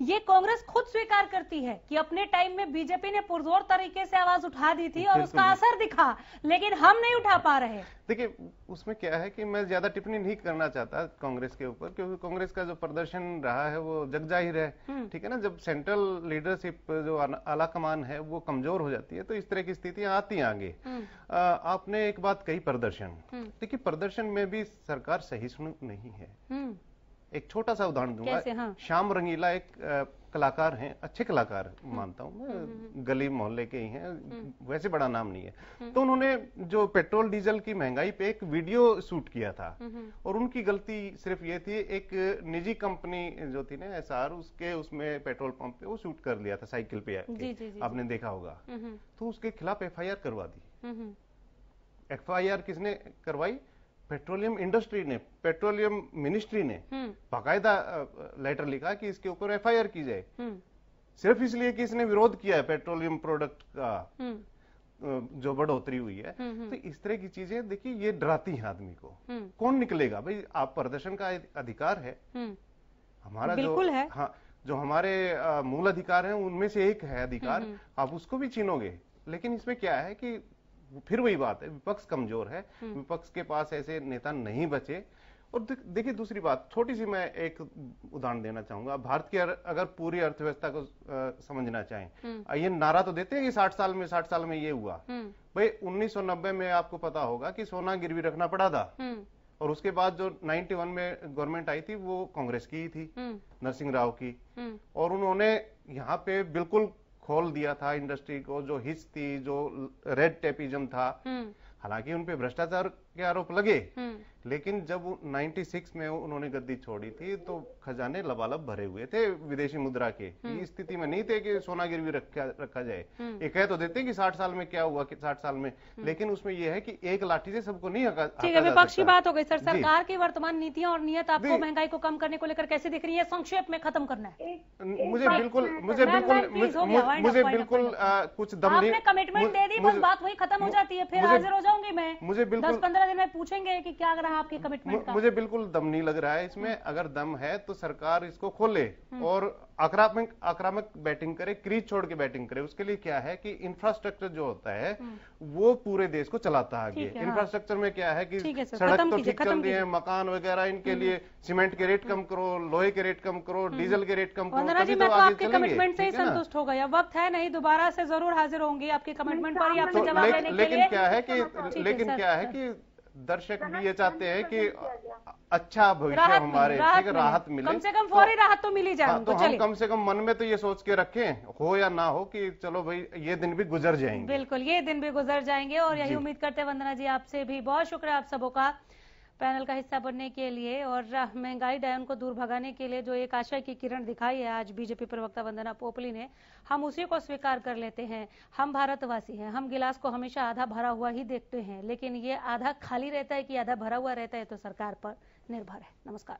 ये कांग्रेस खुद स्वीकार करती है कि अपने टाइम में बीजेपी ने पुरजोर तरीके से आवाज उठा दी थी और उसका असर दिखा, लेकिन हम नहीं उठा पा रहे। देखिए, उसमें क्या है कि मैं ज्यादा टिप्पणी नहीं करना चाहता कांग्रेस के ऊपर, क्योंकि कांग्रेस का जो प्रदर्शन रहा है वो जग जाहिर है। ठीक है ना? जब सेंट्रल लीडरशिप जो आला कमान है वो कमजोर हो जाती है तो इस तरह की स्थितियां आती हैं आगे। आपने एक बात कही, प्रदर्शन। देखिए, प्रदर्शन में भी सरकार सहिष्णु नहीं है। एक छोटा सा उदाहरण दूंगा। हाँ। श्याम रंगीला एक कलाकार हैं, अच्छे कलाकार मानता हूं मैं, गली मोहल्ले के ही हैं, वैसे बड़ा नाम नहीं है। तो उन्होंने जो पेट्रोल डीजल की महंगाई पे एक वीडियो शूट किया था और उनकी गलती सिर्फ ये थी, एक निजी कंपनी जो थी ना एसआर, उसमें पेट्रोल पंप पे वो शूट कर लिया था साइकिल पे आपने देखा होगा। तो उसके खिलाफ एफआईआर करवा दी। एफआईआर किसने करवाई? पेट्रोलियम इंडस्ट्री ने, पेट्रोलियम मिनिस्ट्री ने बाकायदा लेटर लिखा कि इसके ऊपर एफआईआर की जाए, सिर्फ इसलिए कि इसने विरोध किया है पेट्रोलियम प्रोडक्ट का जो बढ़ोतरी हुई है। तो इस तरह की चीजें देखिए ये डराती हैं आदमी को। कौन निकलेगा भाई? आप प्रदर्शन का अधिकार है हमारा, बिल्कुल जो है। हाँ, जो हमारे मूल अधिकार हैं उनमें से एक है अधिकार, आप उसको भी छीनोगे। लेकिन इसमें क्या है कि फिर वही बात है, विपक्ष कमजोर है, विपक्ष के पास ऐसे नेता नहीं बचे। और देखिए दूसरी बात, छोटी सी मैं एक उदाहरण देना चाहूंगा। भारत की अगर पूरी अर्थव्यवस्था को समझना चाहें, ये नारा तो देते हैं कि 60 साल में ये हुआ। भाई 1990 में आपको पता होगा कि सोना गिरवी रखना पड़ा था, और उसके बाद जो 91 में गवर्नमेंट आई थी वो कांग्रेस की ही थी, नरसिंह राव की। और उन्होंने यहाँ पे बिल्कुल खोल दिया था इंडस्ट्री को, जो हिच थी, जो रेड टेपिज्म था। हालांकि उनपे भ्रष्टाचार के आरोप लगे, लेकिन जब 96 में उन्होंने गद्दी छोड़ी थी तो खजाने लबालब भरे हुए थे विदेशी मुद्रा के। इस स्थिति में नहीं थे कि सोना गिरवी रखा जाए। ये कह तो देते हैं कि 60 साल में क्या हुआ कि 60 साल में, लेकिन उसमें यह है कि एक लाठी से सबको नहीं हका। ठीक है, विपक्ष की बात हो गई सर। सरकार की वर्तमान नीतियां और नियत आपको महंगाई को कम करने को लेकर कैसे दिख रही है? संक्षेप में खत्म करना है। मुझे बिल्कुल कुछ दम नहीं। आपने कमिटमेंट दे दी, बस बात वही खत्म हो जाती है, फिर हाजिर हो जाऊंगी मैं। मुझे 10-15 दिन में पूछेंगे कि क्या रहा आपके कमिटमेंट का। मुझे बिल्कुल दम नहीं लग रहा है इसमें। अगर दम है तो सरकार इसको खोले और आक्रामक बैटिंग करे, क्रीज छोड़ के बैटिंग करे। उसके लिए क्या है कि इंफ्रास्ट्रक्चर जो होता है वो पूरे देश को चलाता है आगे। इंफ्रास्ट्रक्चर में क्या है कि सड़क तो ठीक चल रही है, मकान वगैरह, इनके लिए सीमेंट के रेट कम करो, लोहे के रेट कम करो, डीजल के रेट कम करो, तभी तो आगे चलेंगे। कमिटमेंट से ही संतुष्ट हो गया, वक्त है नहीं, दोबारा से जरूर हाजिर होंगी आपके कमिटमेंट पर ही आपसे जवाब लेने के लिए। लेकिन क्या है कि दर्शक भी ये चाहते हैं कि अच्छा भविष्य हमारे, राहत मिले, कम से कम फौरी राहत तो मिली जाए। तो हम कम से कम मन में तो ये सोच के रखें, हो या ना हो, कि चलो भाई ये दिन भी गुजर जाएंगे। बिल्कुल, ये दिन भी गुजर जाएंगे और यही उम्मीद करते हैं। वंदना जी, आपसे भी बहुत शुक्रिया आप सबों का पैनल का हिस्सा बनने के लिए और महंगाई डायन को दूर भगाने के लिए जो एक आशा की किरण दिखाई है आज बीजेपी प्रवक्ता वंदना पोपली ने, हम उसी को स्वीकार कर लेते हैं। हम भारतवासी हैं, हम गिलास को हमेशा आधा भरा हुआ ही देखते हैं, लेकिन ये आधा खाली रहता है कि आधा भरा हुआ रहता है तो सरकार पर निर्भर है। नमस्कार।